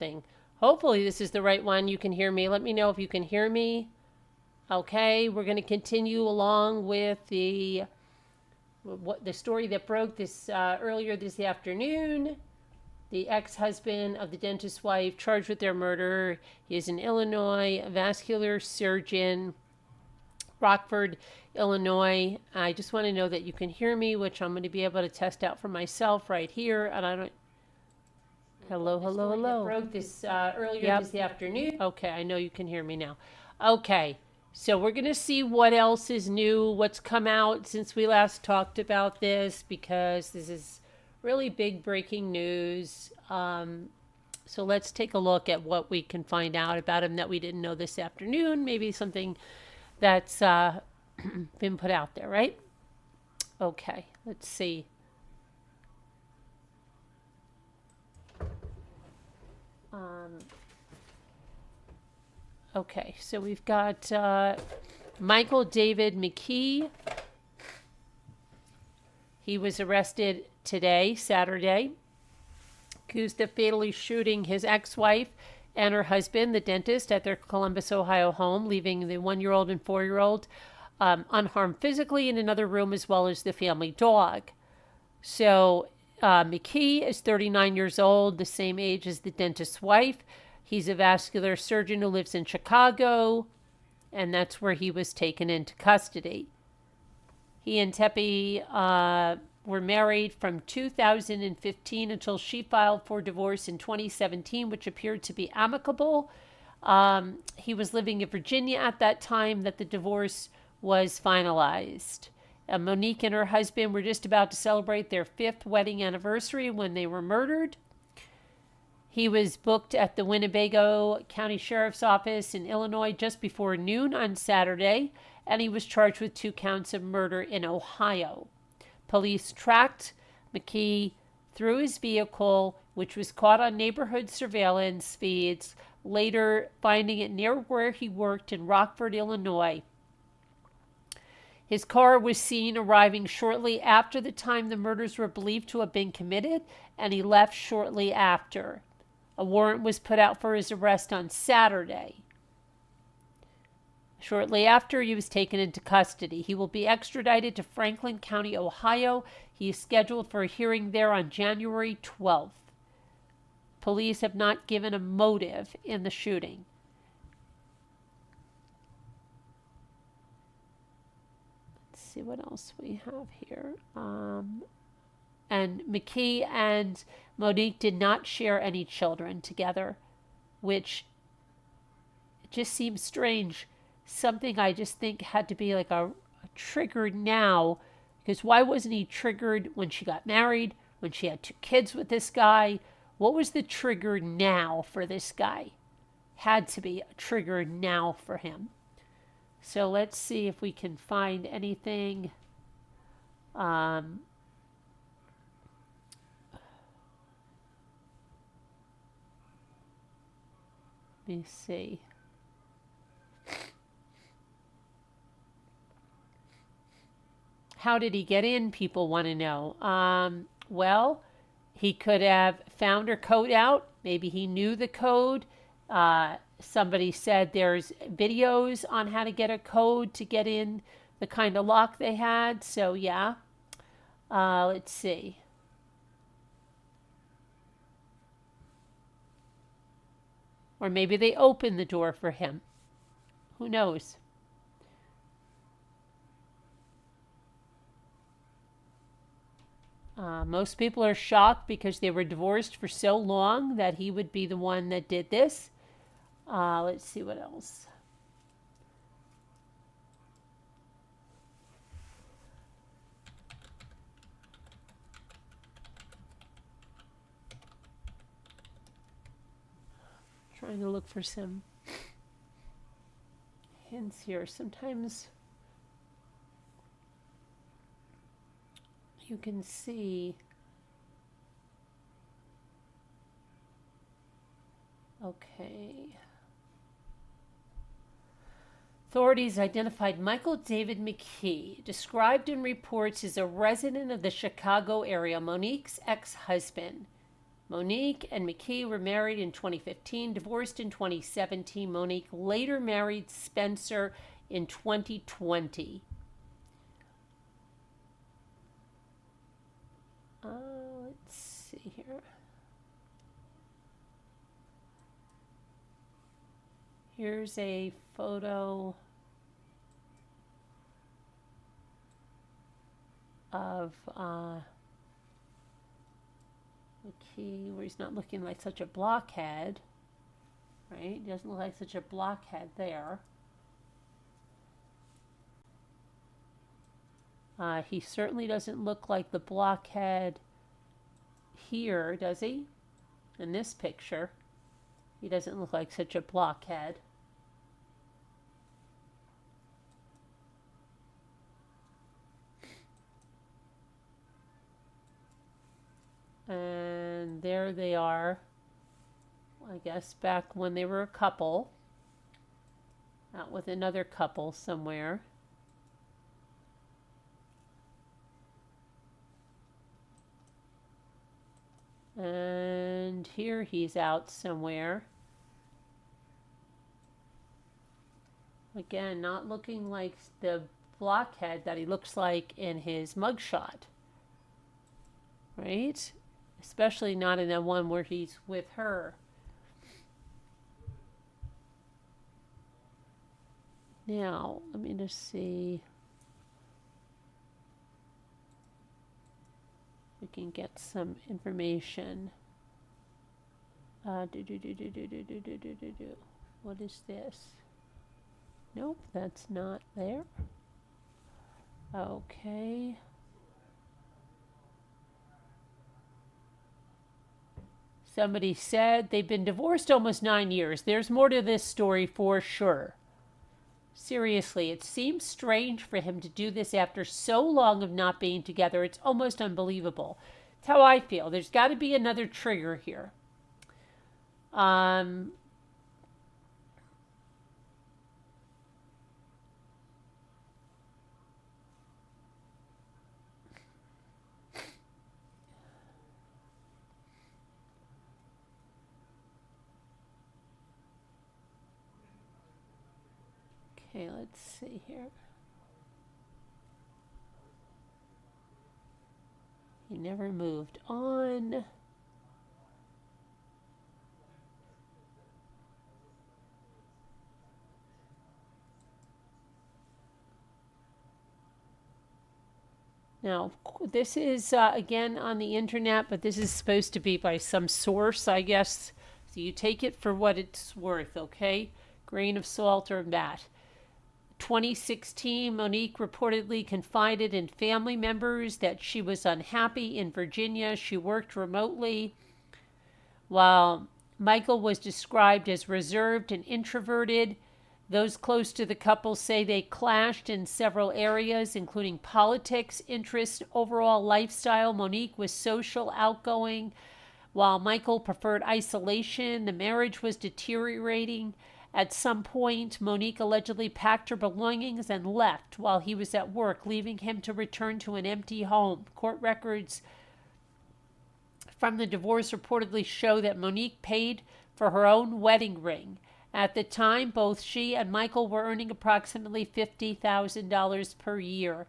thing. Hopefully this is the right one. You can hear me. Let me know if you can hear me. Okay, we're going to continue along with the story that broke this earlier this afternoon. The ex-husband of the dentist's wife charged with their murder. He is in Illinois, a vascular surgeon, Rockford, Illinois. I just want to know that you can hear me, which I'm going to be able to test out for myself right here. And I don't. Hello, hello, hello. Broke this earlier this afternoon. Okay, I know you can hear me now. Okay, so we're going to see what else is new, what's come out since we last talked about this, because this is really big breaking news. So let's take a look at what we can find out about him that we didn't know this afternoon. Maybe something that's been put out there, right? Okay, let's see. Okay, so we've got Michael David McKee. He was arrested today, Saturday, accused of fatally shooting his ex-wife and her husband, the dentist, at their Columbus, Ohio home, leaving the 1-year-old and 4-year-old unharmed physically in another room, as well as the family dog. So McKee is 39 years old, the same age as the dentist's wife. He's a vascular surgeon who lives in Chicago, and that's where he was taken into custody. He and Tepe were married from 2015 until she filed for divorce in 2017, which appeared to be amicable. He was living in Virginia at that time that the divorce was finalized. Monique and her husband were just about to celebrate their 5th wedding anniversary when they were murdered. He was booked at the Winnebago County Sheriff's Office in Illinois just before noon on Saturday, and he was charged with 2 counts of murder in Ohio. Police tracked McKee through his vehicle, which was caught on neighborhood surveillance feeds, later finding it near where he worked in Rockford, Illinois. His car was seen arriving shortly after the time the murders were believed to have been committed, and he left shortly after. A warrant was put out for his arrest on Saturday. Shortly after, he was taken into custody. He will be extradited to Franklin County, Ohio. He is scheduled for a hearing there on January 12th. Police have not given a motive in the shooting. Let's see what else we have here. And McKee and Monique did not share any children together, which just seems strange. Something I just think had to be like a trigger now, because why wasn't he triggered when she got married, when she had 2 kids with this guy? What was the trigger now for this guy? Had to be a trigger now for him. So let's see if we can find anything. Let me see. How did he get in? People want to know. Well, he could have found her code out. Maybe he knew the code. Somebody said there's videos on how to get a code to get in the kind of lock they had. So, yeah. Let's see. Or maybe they opened the door for him. Who knows? Most people are shocked because they were divorced for so long that he would be the one that did this. Let's see what else. Trying to look for some hints here. Sometimes you can see. Okay. Authorities identified Michael David McKee, described in reports as a resident of the Chicago area, Monique's ex-husband. Monique and McKee were married in 2015, divorced in 2017. Monique later married Spencer in 2020. Let's see here. Here's a photo of McKee, where he's not looking like such a blockhead, right? He doesn't look like such a blockhead there. He certainly doesn't look like the blockhead here, does he? In this picture, he doesn't look like such a blockhead. And there they are, I guess, back when they were a couple, out with another couple somewhere. And here he's out somewhere. Again, not looking like the blockhead that he looks like in his mugshot, right? Especially not in the one where he's with her. Now, let me just see. We can get some information. What is this? Nope, that's not there. Okay. Somebody said they've been divorced almost 9 years. There's more to this story for sure. Seriously, it seems strange for him to do this after so long of not being together. It's almost unbelievable. It's how I feel. There's got to be another trigger here. Okay, let's see here. He never moved on. Now, this is, again, on the internet, but this is supposed to be by some source, I guess. So you take it for what it's worth, okay? Grain of salt or that. 2016, Monique reportedly confided in family members that she was unhappy in Virginia. She worked remotely, while Michael was described as reserved and introverted. Those close to the couple say they clashed in several areas, including politics, interests, overall lifestyle. Monique was social, outgoing, while Michael preferred isolation. The marriage was deteriorating. At some point, Monique allegedly packed her belongings and left while he was at work, leaving him to return to an empty home. Court records from the divorce reportedly show that Monique paid for her own wedding ring. At the time, both she and Michael were earning approximately $50,000 per year.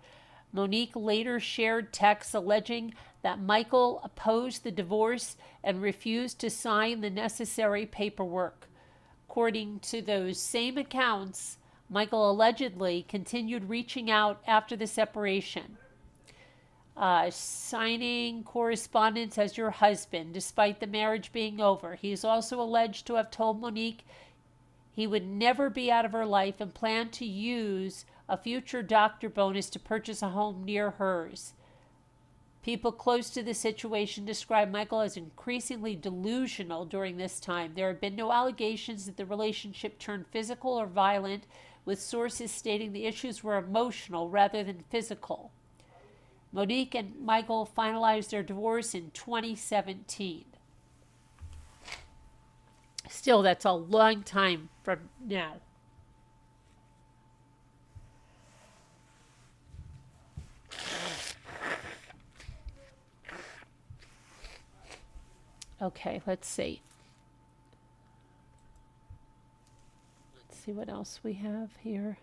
Monique later shared texts alleging that Michael opposed the divorce and refused to sign the necessary paperwork. According to those same accounts, Michael allegedly continued reaching out after the separation, signing correspondence as your husband, despite the marriage being over. He is also alleged to have told Monique he would never be out of her life and planned to use a future doctor bonus to purchase a home near hers. People close to the situation describe Michael as increasingly delusional during this time. There have been no allegations that the relationship turned physical or violent, with sources stating the issues were emotional rather than physical. Monique and Michael finalized their divorce in 2017. Still, that's a long time from now. Okay, let's see. Let's see what else we have here.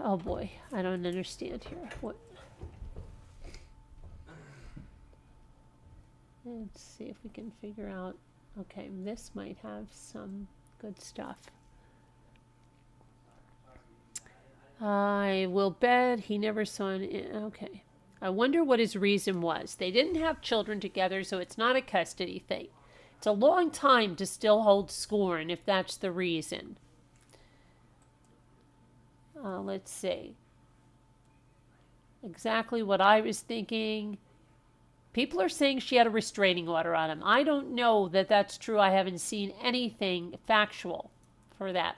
Oh boy, I don't understand here. What? Let's see if we can figure out. Okay, this might have some good stuff. I will bet he never saw an. Okay. I wonder what his reason was. They didn't have children together, so it's not a custody thing. It's a long time to still hold scorn if that's the reason. Let's see. Exactly what I was thinking. People are saying she had a restraining order on him. I don't know that that's true. I haven't seen anything factual for that.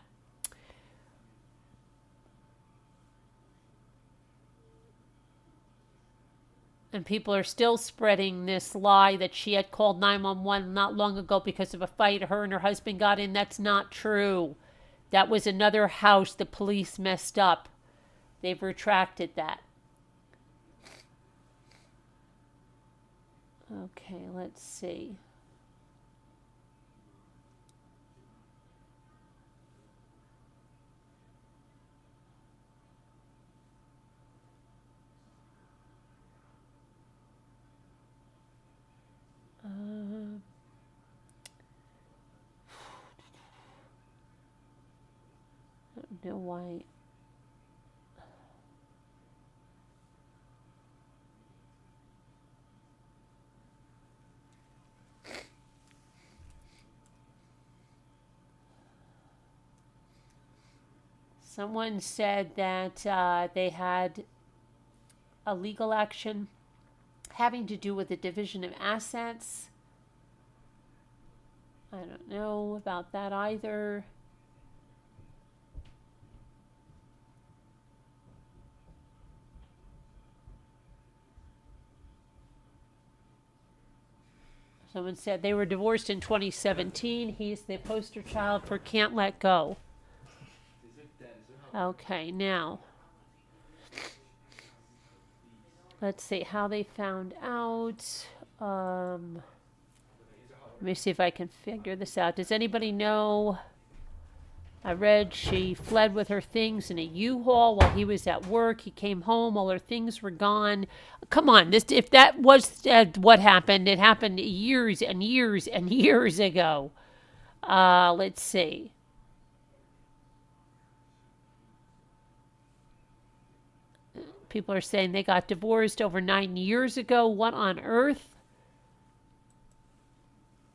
And people are still spreading this lie that she had called 911 not long ago because of a fight her and her husband got in. That's not true. That was another house the police messed up. They've retracted that. Okay, let's see. I don't know why. Someone said that they had a legal action having to do with the division of assets. I don't know about that either. Someone said they were divorced in 2017. He's the poster child for Can't Let Go. Okay, now let's see how they found out. Let me see if I can figure this out. Does anybody know? I read she fled with her things in a U-Haul while he was at work. He came home, all her things were gone. Come on, if that was what happened, it happened years and years and years ago. Let's see. People are saying they got divorced over 9 years ago. What on earth?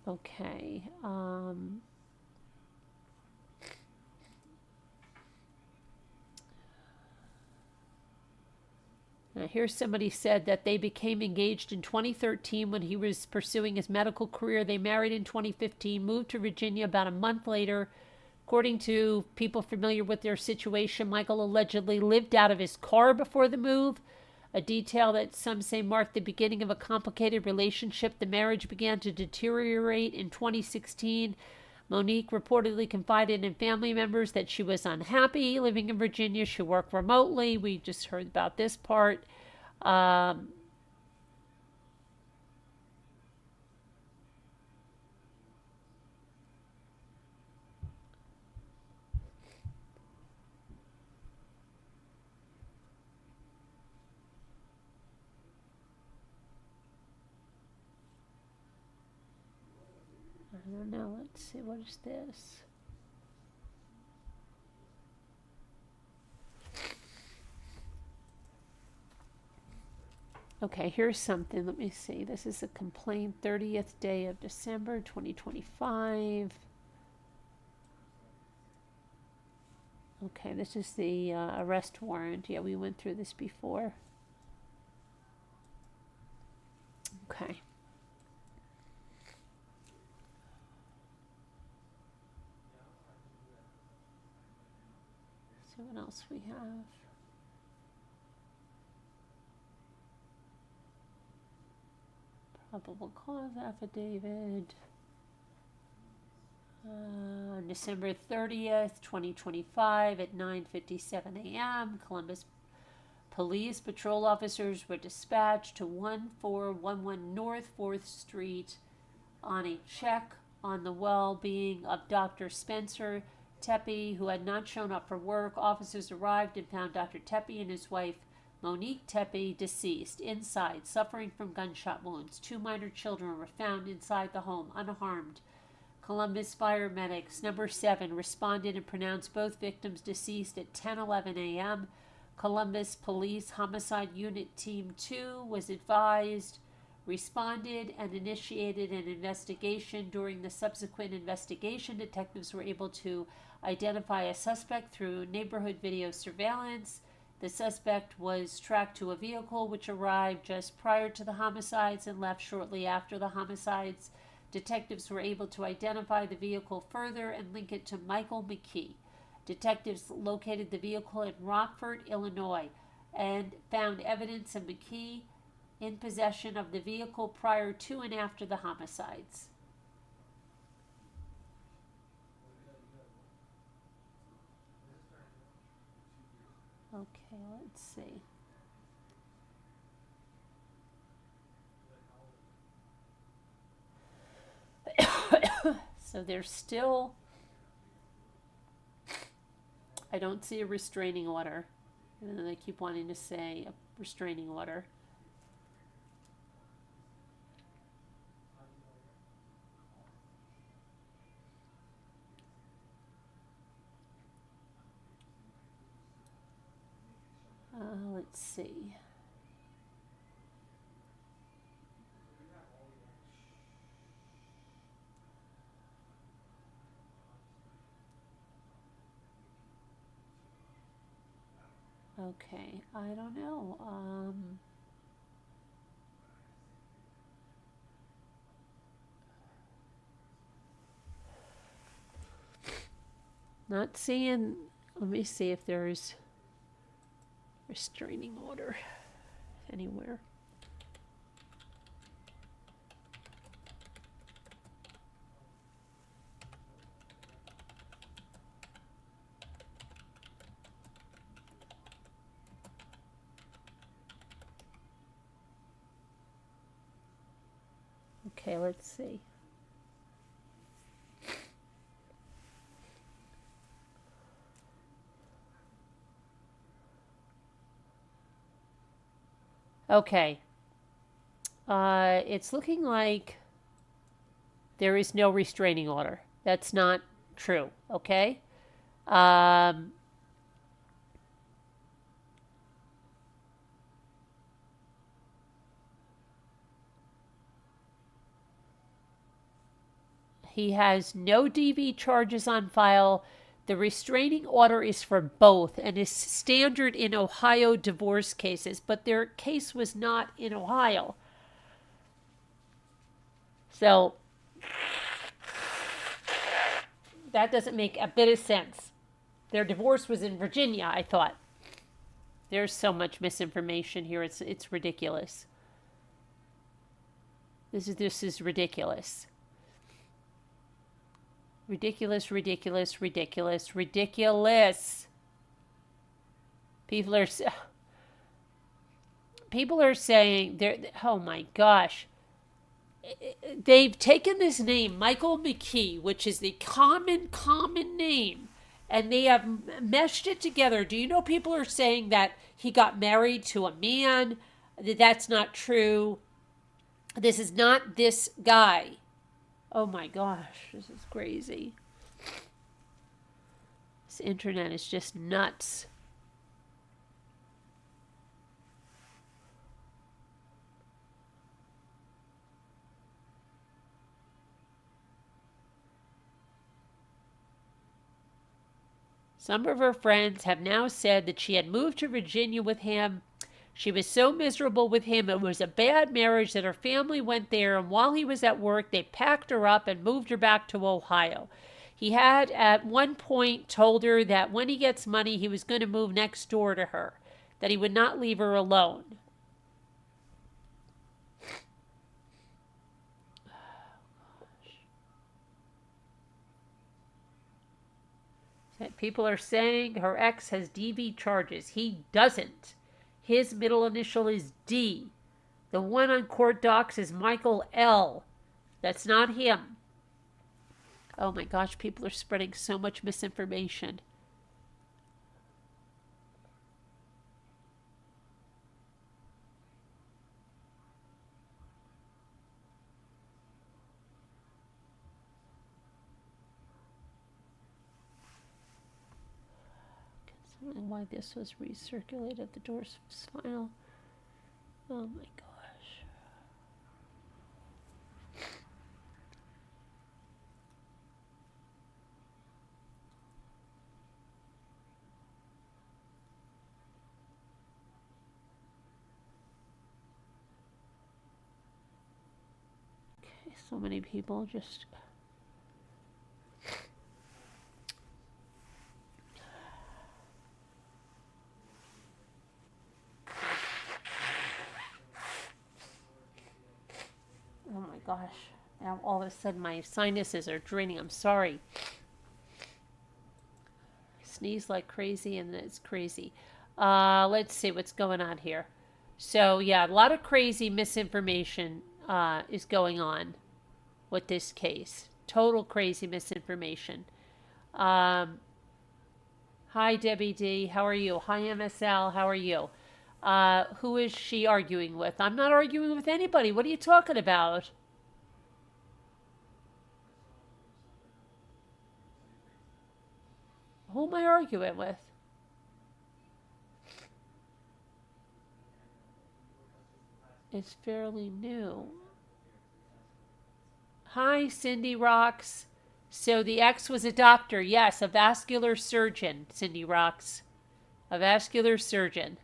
Okay. Now here's somebody said that they became engaged in 2013 when he was pursuing his medical career. They married in 2015, moved to Virginia about a month later. According to people familiar with their situation, Michael allegedly lived out of his car before the move, a detail that some say marked the beginning of a complicated relationship. The marriage began to deteriorate in 2016. Monique reportedly confided in family members that she was unhappy living in Virginia. She worked remotely. We just heard about this part. I don't know. Let's see. What is this? Okay, here's something. Let me see. This is a complaint, 30th day of December, 2025. Okay, this is the arrest warrant. Yeah, we went through this before. Okay. So what else we have? Probable cause affidavit. December 30th, 2025 at 9:57 a.m. Columbus police patrol officers were dispatched to 1411 North 4th Street on a check on the well-being of Dr. Spencer Tepe, who had not shown up for work. Officers arrived and found Dr. Tepe and his wife, Monique Tepe, deceased inside, suffering from gunshot wounds. 2 minor children were found inside the home, unharmed. Columbus Fire Medics, number 7, responded and pronounced both victims deceased at 10:11 a.m. Columbus Police Homicide Unit Team 2 was advised, responded, and initiated an investigation. During the subsequent investigation, detectives were able to identify a suspect through neighborhood video surveillance. The suspect was tracked to a vehicle which arrived just prior to the homicides and left shortly after the homicides. Detectives were able to identify the vehicle further and link it to Michael McKee. Detectives located the vehicle in Rockford, Illinois, and found evidence of McKee in possession of the vehicle prior to and after the homicides. Okay, let's see. So there's still, I don't see a restraining order. And then they keep wanting to say a restraining order. Let's see. Okay, I don't know. Not seeing, let me see if there's restraining order anywhere. Okay, let's see. Okay. It's looking like there is no restraining order. That's not true, okay? He has no DV charges on file. The restraining order is for both and is standard in Ohio divorce cases, but their case was not in Ohio. So that doesn't make a bit of sense. Their divorce was in Virginia, I thought. There's so much misinformation here. It's ridiculous. This is ridiculous. Ridiculous, ridiculous, ridiculous, ridiculous. People are saying, oh my gosh. They've taken this name, Michael McKee, which is the common name, and they have meshed it together. Do you know people are saying that he got married to a man? That's not true. This is not this guy. Oh my gosh, this is crazy. This internet is just nuts. Some of her friends have now said that she had moved to Virginia with him. She was so miserable with him. It was a bad marriage that her family went there, and while he was at work, they packed her up and moved her back to Ohio. He had at one point told her that when he gets money, he was going to move next door to her, that he would not leave her alone. People are saying her ex has DV charges. He doesn't. His middle initial is D. The one on court docs is Michael L. That's not him. Oh my gosh, people are spreading so much misinformation. Why this was recirculated, the doors final. Oh my gosh. Okay, so many people just. Oh my gosh. Now all of a sudden my sinuses are draining. I'm sorry. I sneeze like crazy and it's crazy. Let's see what's going on here. So yeah, a lot of crazy misinformation is going on with this case. Total crazy misinformation. Hi Debbie D, how are you? Hi MSL, how are you? Who is she arguing with? I'm not arguing with anybody. What are you talking about? Who am I arguing with? It's fairly new. Hi, Cindy Rocks. So the ex was a doctor. Yes, a vascular surgeon, Cindy Rocks. A vascular surgeon.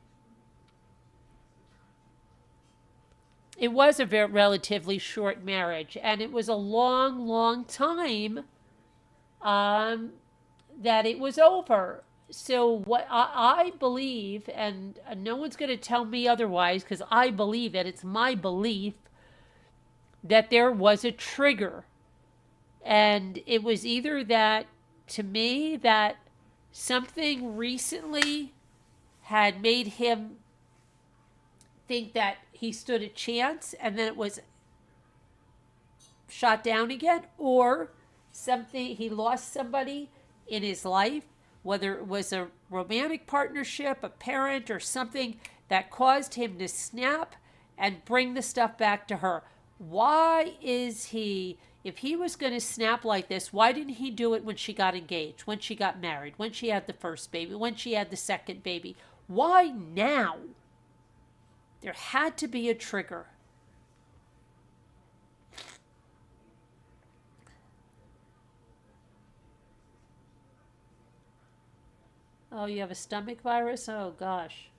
It was a very relatively short marriage, and it was a long, long time that it was over. So what I believe, and no one's going to tell me otherwise because I believe it, it's my belief that there was a trigger. And it was either that, to me, that something recently had made him think that he stood a chance and then it was shot down again, or something, he lost somebody in his life, whether it was a romantic partnership, a parent, or something that caused him to snap and bring the stuff back to her. Why is he, if he was going to snap like this, why didn't he do it when she got engaged, when she got married, when she had the first baby, when she had the second baby? Why now? There had to be a trigger. Oh, you have a stomach virus? Oh, gosh.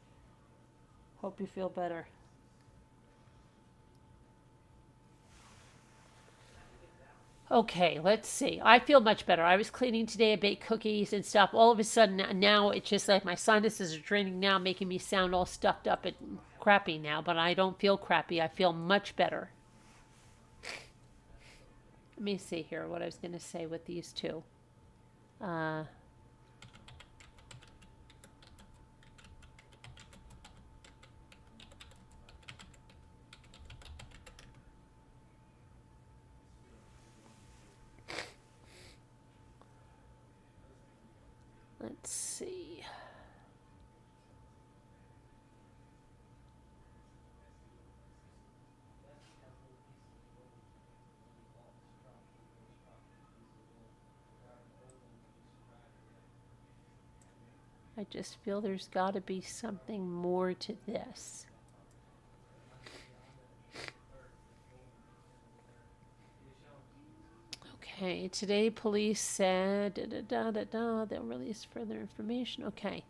Hope you feel better. Okay, let's see. I feel much better. I was cleaning today. I baked cookies and stuff. All of a sudden, now it's just like my sinuses are draining now, making me sound all stuffed up and crappy now. But I don't feel crappy. I feel much better. Let me see here what I was going to say with these two. Let's see. I just feel there's got to be something more to this. Okay, today police said they'll release further information. Okay.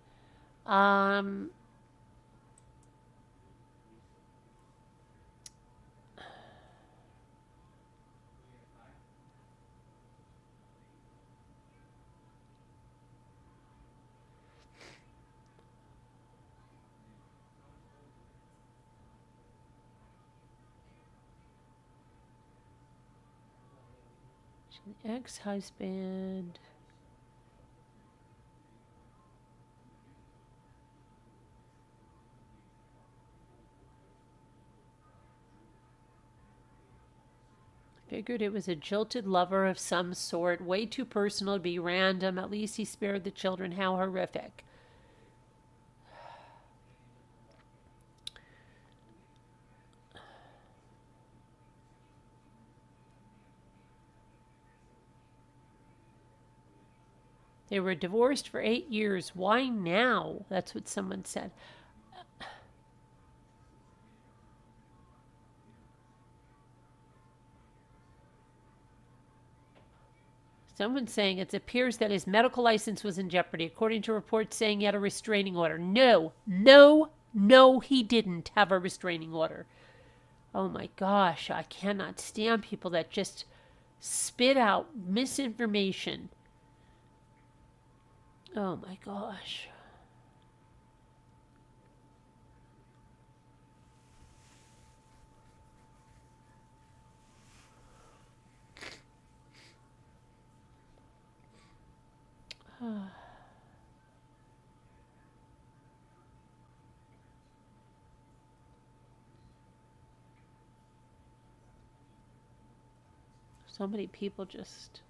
Ex-husband. Figured it was a jilted lover of some sort. Way too personal to be random. At least he spared the children. How horrific. They were divorced for 8 years. Why now? That's what someone said. Someone's saying it appears that his medical license was in jeopardy, according to reports saying he had a restraining order. No, no, no, he didn't have a restraining order. Oh my gosh, I cannot stand people that just spit out misinformation. Oh my gosh. So many people just,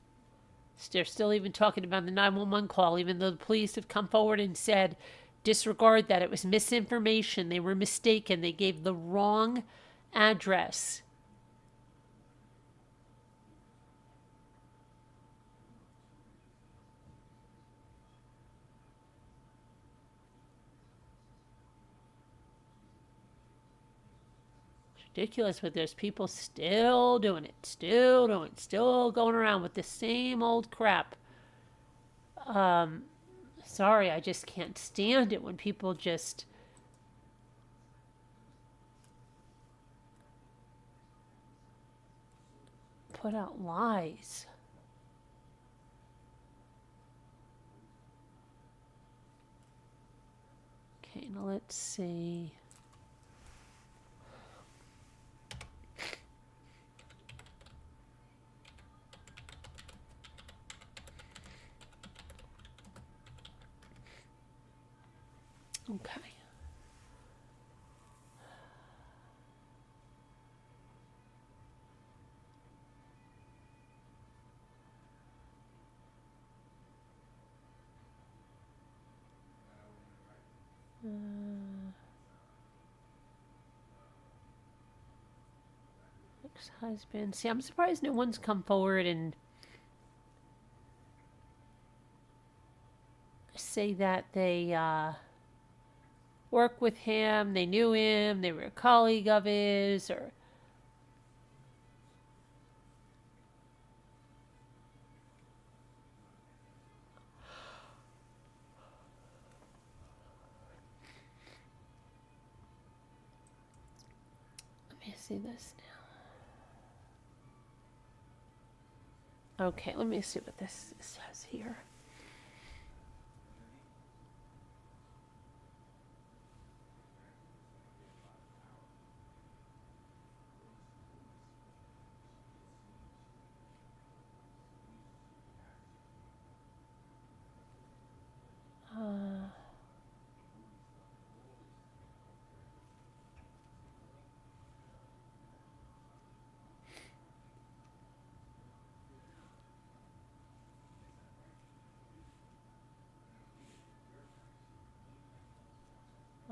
they're still even talking about the 911 call, even though the police have come forward and said, disregard that. It was misinformation. They were mistaken. They gave the wrong address. Ridiculous, but there's people still doing it, still going around with the same old crap. Sorry, I just can't stand it when people just put out lies. Okay, now let's see. Okay. Ex-husband. See, I'm surprised no one's come forward and say that they work with him, they knew him, they were a colleague of his, or let me see this now. Okay, let me see what this says here.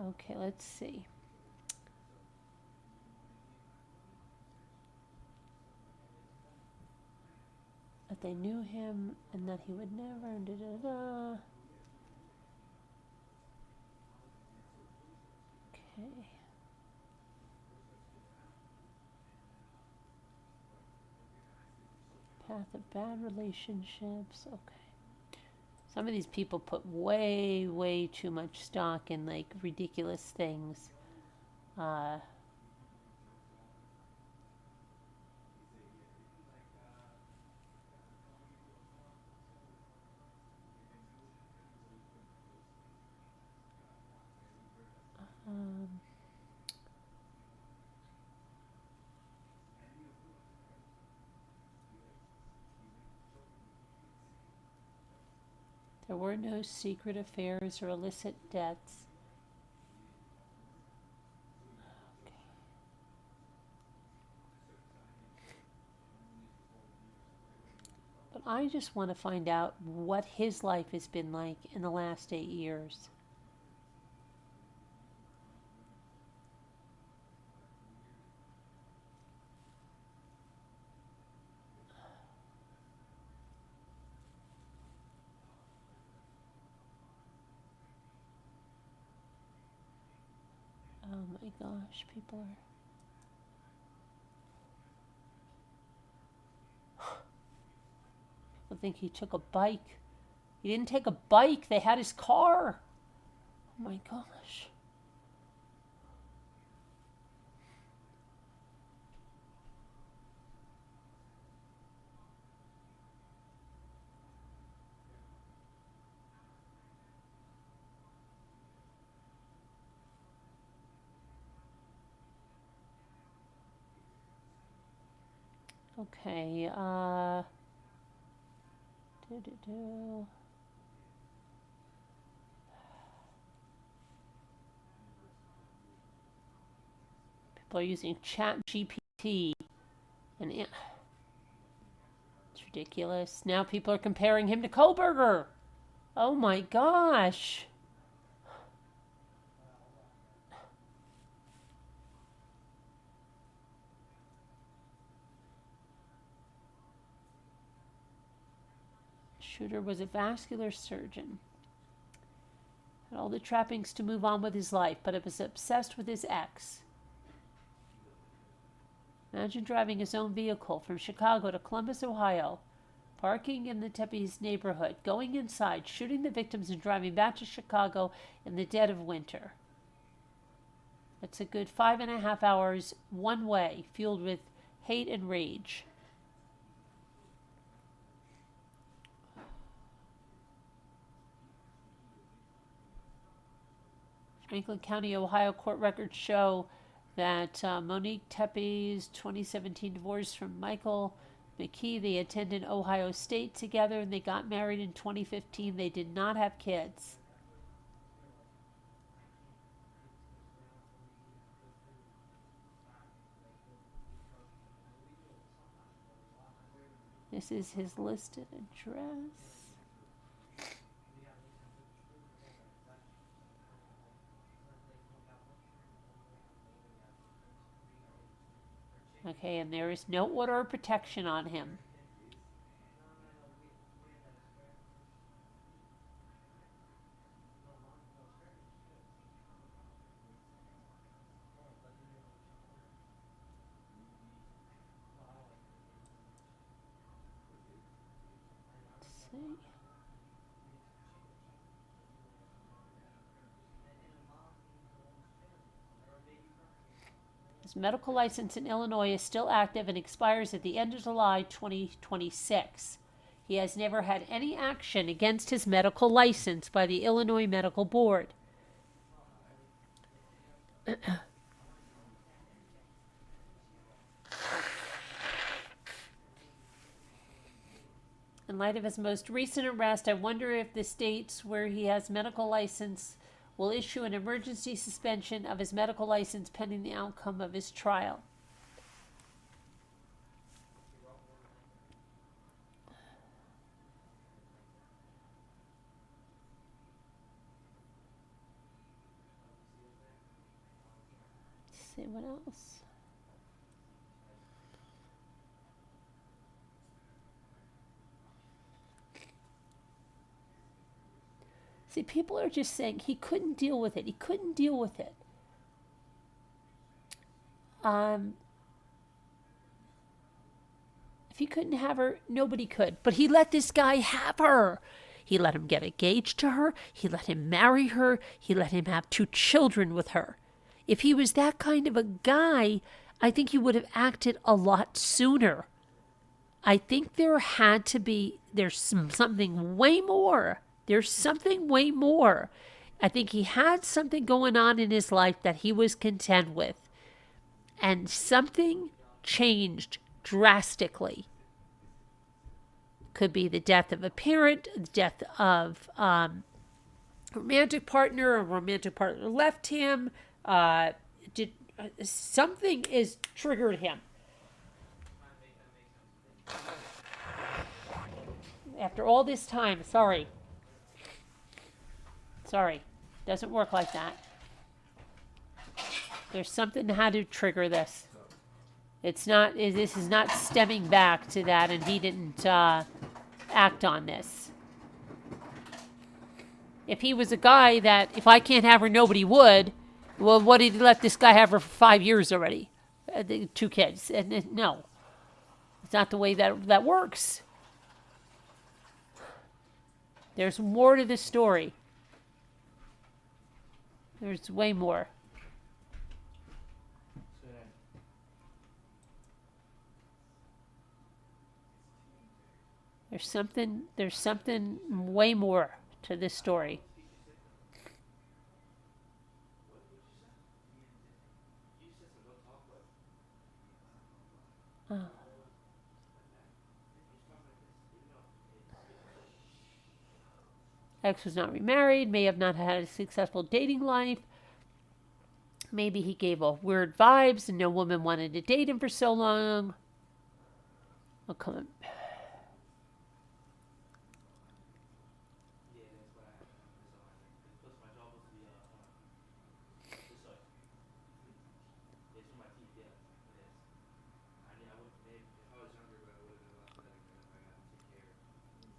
Okay, let's see. That they knew him and that he would never. Da, da, da. Okay. Path of bad relationships. Okay. Some of these people put way, way too much stock in like ridiculous things. There were no secret affairs or illicit debts. Okay. But I just want to find out what his life has been like in the last 8 years. Oh my gosh, people are. I think he took a bike. He didn't take a bike, they had his car. Oh my gosh. Okay, People are using Chat GPT, and it's ridiculous. Now people are comparing him to Koberger. Oh my gosh. Shooter was a vascular surgeon. Had all the trappings to move on with his life, but it was obsessed with his ex. Imagine driving his own vehicle from Chicago to Columbus, Ohio, parking in the Tepes neighborhood, going inside, shooting the victims, and driving back to Chicago in the dead of winter. That's a good 5.5 hours one way, fueled with hate and rage. Franklin County, Ohio court records show that Monique Tepes' 2017 divorce from Michael McKee, they attended Ohio State together and they got married in 2015. They did not have kids. This is his listed address. Okay, and there is no order of protection on him. Let's see. His medical license in Illinois is still active and expires at the end of July 2026. He has never had any action against his medical license by the Illinois Medical Board. In light of his most recent arrest, I wonder if the states where he has medical license will issue an emergency suspension of his medical license pending the outcome of his trial. Let's see what else. See, people are just saying he couldn't deal with it. He couldn't deal with it. If he couldn't have her, nobody could. But he let this guy have her. He let him get engaged to her. He let him marry her. He let him have 2 children with her. If he was that kind of a guy, I think he would have acted a lot sooner. I think there's something way more. There's something way more. I think he had something going on in his life that he was content with. And something changed drastically. Could be the death of a parent, the death of a romantic partner left him. Something is triggered him. after all this time, sorry. Sorry. Doesn't work like that. There's something how to trigger this. This is not stemming back to that, and he didn't act on this. If he was a guy that, if I can't have her, nobody would, well, what did he let this guy have her for 5 years already? 2 kids. No. It's not the way that works. There's more to this story. There's way more. There's something way more to this story. Oh. X was not remarried, may have not had a successful dating life. Maybe he gave off weird vibes and no woman wanted to date him for so long. Oh, come on.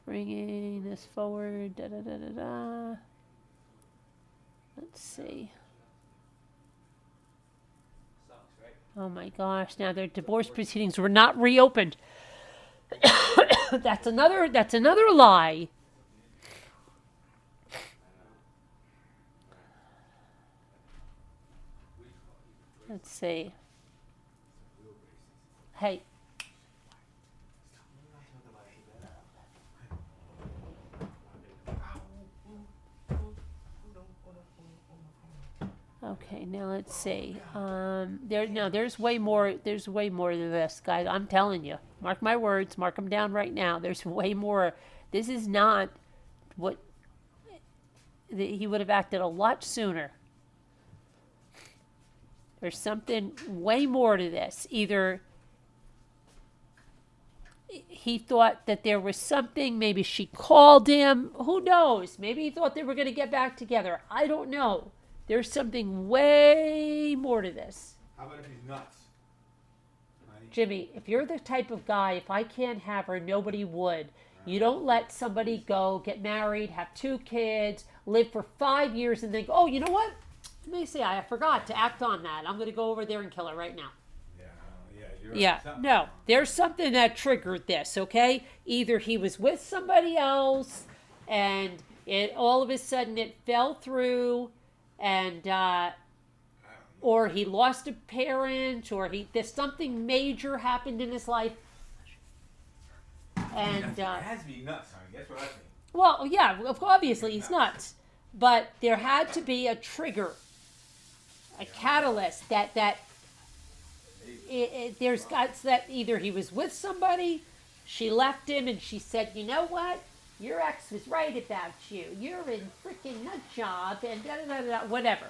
Bringing this forward, da da da da da. Let's see. Oh my gosh! Now their divorce proceedings were not reopened. That's another lie. Let's see. Hey. Okay, now let's see. There's way more. There's way more to this, guys. I'm telling you. Mark my words. Mark them down right now. There's way more. This is not what he would have acted a lot sooner. There's something way more to this. Either he thought that there was something. Maybe she called him. Who knows? Maybe he thought they were going to get back together. I don't know. There's something way more to this. How about if he's nuts? Jimmy, if you're the type of guy, if I can't have her, nobody would. You don't let somebody go, get married, have 2 kids, live for 5 years, and think, oh, you know what? Let me see, I forgot to act on that. I'm going to go over there and kill her right now. Yeah, no, there's something that triggered this, okay? Either he was with somebody else, and all of a sudden it fell through, and or he lost a parent, or there's something major happened in his life, and it has to be nuts, honey. That's what I think. Well, yeah, obviously he's nuts, but there had to be a trigger, a catalyst that there's guts that either he was with somebody, she left him, and she said, you know what? Your ex was right about you. You're a freaking nut job, and da da da da, whatever.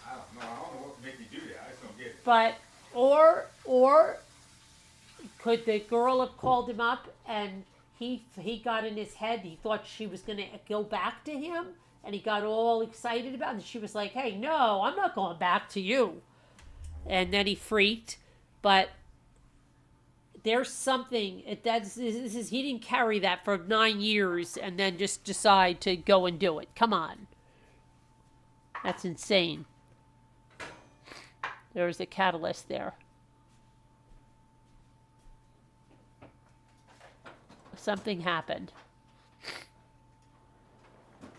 I don't know what make you do that. I just don't get it. But or could the girl have called him up and he got in his head? He thought she was going to go back to him, and he got all excited about it. And she was like, "Hey, no, I'm not going back to you." And then he freaked. But there's something he didn't carry that for 9 years and then just decide to go and do it. Come on. That's insane. There was a catalyst there. Something happened.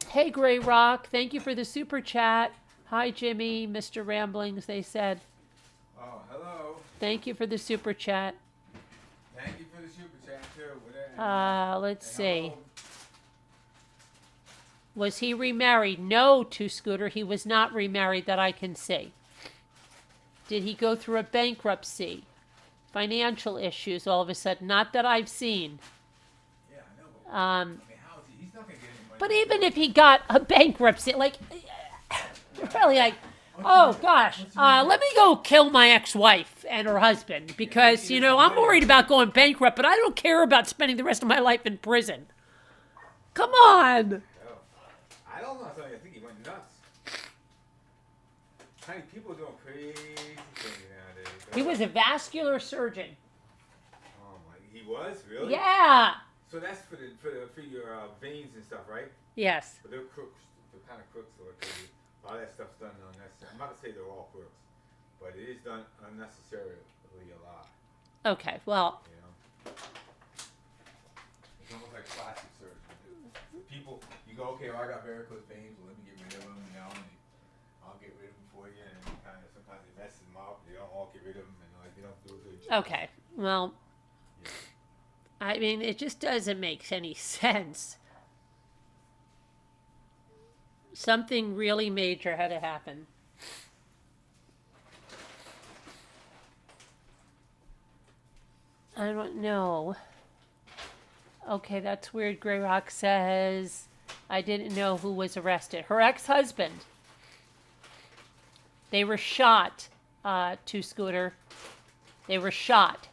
Hey, Gray Rock. Thank you for the super chat. Hi, Jimmy. Mr. Ramblings, they said. Oh, hello. Thank you for the super chat. Thank you for the super chat, too. Let's see. Was he remarried? No, to Scooter. He was not remarried that I can see. Did he go through a bankruptcy? Financial issues all of a sudden? Not that I've seen. Yeah, I know. But, how is he? He's not going to get any money. But even if he got a bankruptcy, like, you're probably like, oh, gosh, let me go kill my ex-wife and her husband because, I'm worried about going bankrupt, but I don't care about spending the rest of my life in prison. Come on. Oh. I don't know. I think he went nuts. Honey, people are doing crazy things nowadays. He was a vascular surgeon. Oh my! He was really. Yeah. So that's for your veins and stuff, right? Yes. But they're crooks. They're kind of crooks, so a lot of that stuff's done unnecessarily. I'm not to say they're all crooks, but it is done unnecessarily a lot. Okay. Well. You know, it's almost like plastic surgery. People, you go, okay, well, I got varicose veins. Well, let me get rid of them, and I'll get rid of them for you. And kind of sometimes it messes them up. They don't all get rid of them, and like they don't do a good job. Okay. Well. Yeah. I mean, it just doesn't make any sense. Something really major had to happen. I don't know. Okay, that's weird. Grey Rock says, I didn't know who was arrested. Her ex-husband. They were shot, to Scooter. They were shot.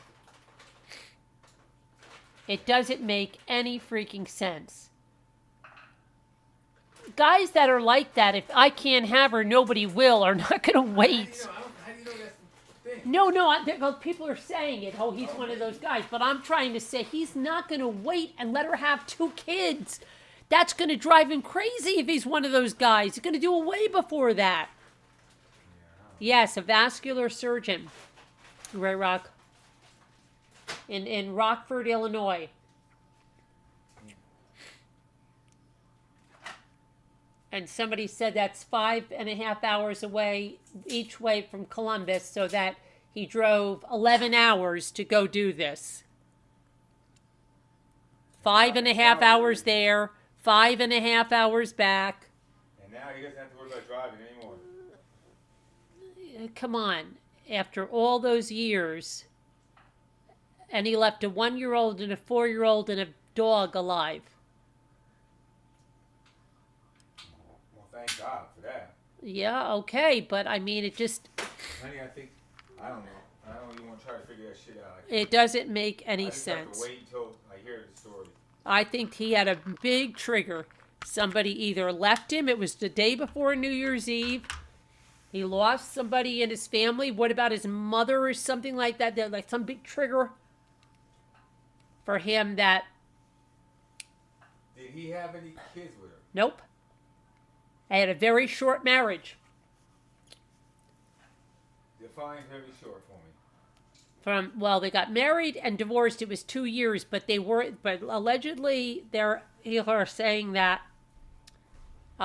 It doesn't make any freaking sense. Guys that are like that, if I can't have her, nobody will, are not going to wait. How do you know that's the thing? No, people are saying it. Oh, he's one of those guys. But I'm trying to say he's not going to wait and let her have 2 kids. That's going to drive him crazy if he's one of those guys. He's going to do it way before that. Yeah. Yes, a vascular surgeon. Ray Rock. In Rockford, Illinois. And somebody said that's 5.5 hours away each way from Columbus, so that he drove 11 hours to go do this. 5.5 hours there, 5.5 hours back. And now he doesn't have to worry about driving anymore. Come on. After all those years, and he left a 1-year-old and a 4-year-old and a dog alive. Well, thank God for that. Yeah, okay, but I mean, it just... Honey, I don't know. I don't even want to try to figure that shit out. It doesn't make any I just have sense. to wait until I hear the story. I think he had a big trigger. Somebody either left him, it was the day before New Year's Eve. He lost somebody in his family. What about his mother or something like that? That like some big trigger for him that... Did he have any kids with her? Nope. I had a very short marriage. Define very short for me. They got married and divorced. It was 2 years, but allegedly they're saying that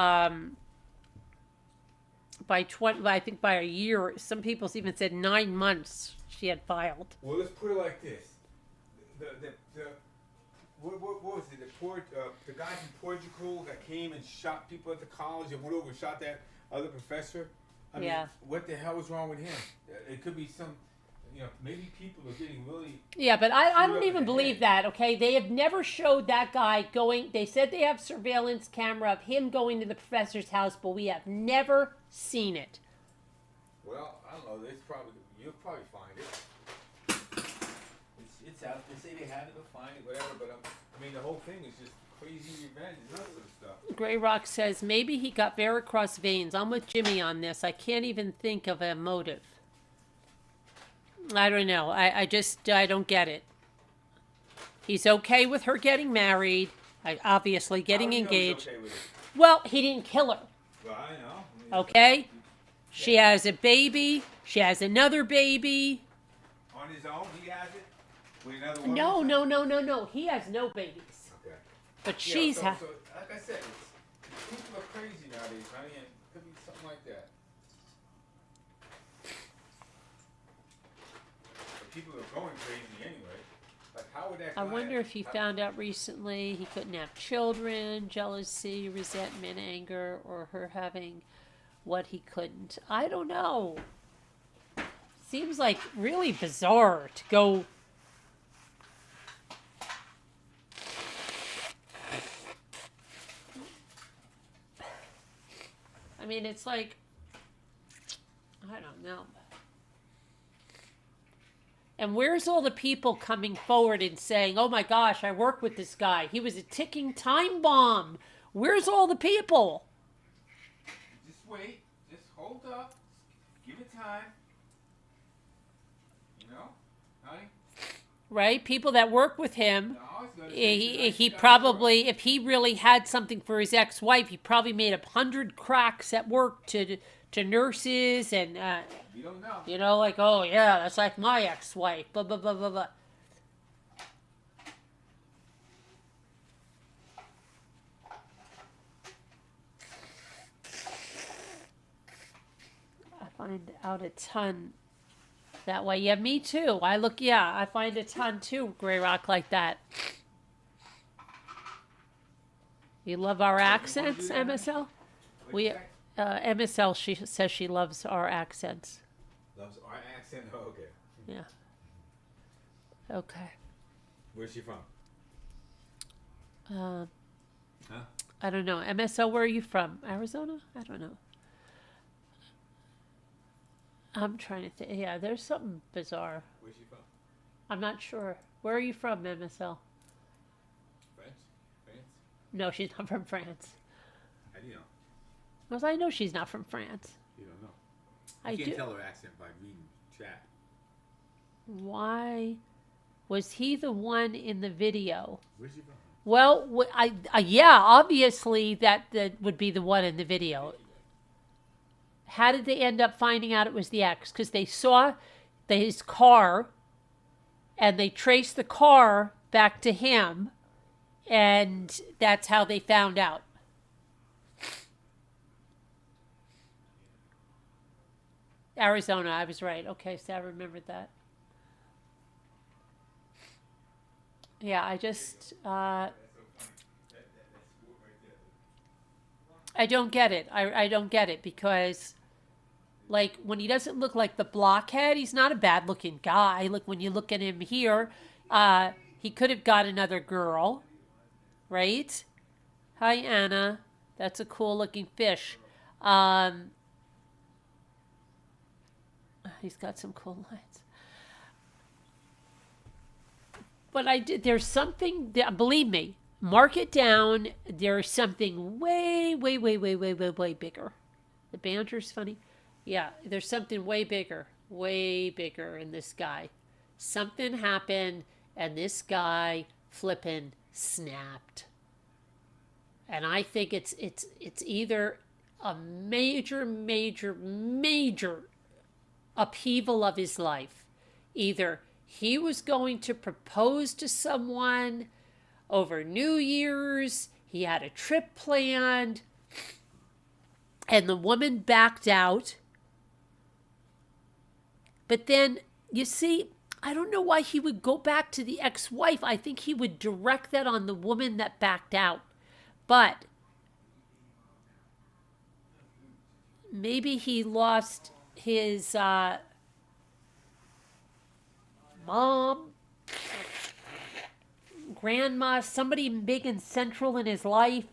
by a year, some people even said 9 months she had filed. Well, let's put it like this: what was it? The guy from Portugal that came and shot people at the college and went over and shot that other professor. I mean, what the hell was wrong with him? It could be some. Maybe people are getting really... Yeah, but I don't even believe that, okay? They have never showed that guy going... They said they have surveillance camera of him going to the professor's house, but we have never seen it. Well, I don't know. You'll probably find it. It's out. They say they have it, they'll find it, whatever. But I mean, the whole thing is just crazy revenge and nuts and stuff. Grey Rock says, maybe he got varicose veins. I'm with Jimmy on this. I can't even think of a motive. I don't know. I don't get it. He's okay with her getting married. Obviously getting engaged. Okay with it? Well, he didn't kill her. Well, I know. Okay? She has a baby. She has another baby. On his own, he has it? With another woman? No. He has no babies. Okay. But she's... so, like I said, people are crazy nowadays, honey, and it could be something like that. People are going crazy anyway. Like, how would that I wonder if he found out recently he couldn't have children, jealousy, resentment, anger, or her having what he couldn't. I don't know. Seems like really bizarre to go... I mean, it's like... I don't know. And where's all the people coming forward and saying, oh my gosh, I work with this guy. He was a ticking time bomb. Where's all the people? Just wait. Just hold up. Give it time. You know, honey? Right? People that work with him. No, He probably, if he really had something for his ex-wife, he probably made 100 cracks at work to nurses and, you don't know. you know, like, oh yeah, that's like my ex-wife, blah, blah, blah, blah, blah. I find out a ton that way. Yeah, me too. I find a ton too, Grey Rock, like that. You love our accents, MSL? MSL, she says she loves our accents. Loves our accent? Oh, okay. Yeah. Okay. Where's she from? Huh? Huh? I don't know. MSL, where are you from? Arizona? I don't know. I'm trying to think. Yeah, there's something bizarre. Where's she from? I'm not sure. Where are you from, MSL? France? No, she's not from France. How do you know? Because I know she's not from France. You don't know. I You can't do. tell her accent by reading chat. Why was he the one in the video? Where's she from? Well, yeah, obviously that would be the one in the video. How did they end up finding out it was the ex? Because they saw his car, and they traced the car back to him, and that's how they found out. Arizona, I was right. Okay, so I remembered that. Yeah, I just, I don't get it. I don't get it because, like, when he doesn't look like the blockhead, he's not a bad-looking guy. Like, when you look at him here, he could have got another girl, right? Hi, Anna. That's a cool-looking fish. He's got some cool lines. But there's something, believe me, mark it down. There's something way, way, way, way, way, way, way bigger. The banter's funny. Yeah, there's something way bigger in this guy. Something happened, and this guy flippin' snapped. And I think it's either a major, major, major upheaval of his life. Either he was going to propose to someone over New Year's, he had a trip planned, and the woman backed out. But then, you see, I don't know why he would go back to the ex-wife. I think he would direct that on the woman that backed out. But maybe he lost his mom, grandma, somebody big and central in his life.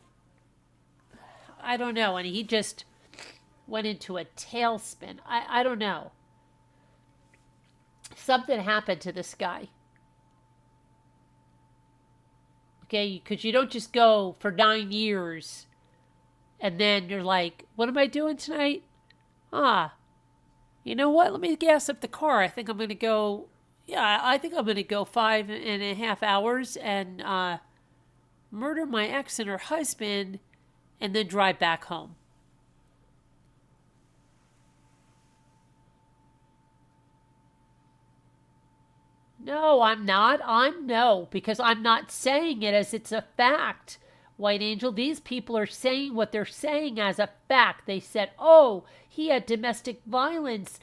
I don't know. And he just went into a tailspin. I don't know. Something happened to this guy. Okay, because you don't just go for 9 years and then you're like, what am I doing tonight? You know what? Let me gas up the car. I think I'm going to go, I think I'm going to go 5.5 hours and murder my ex and her husband and then drive back home. No, I'm not. Because I'm not saying it as it's a fact. White Angel, these people are saying what they're saying as a fact. They said, oh, he had domestic violence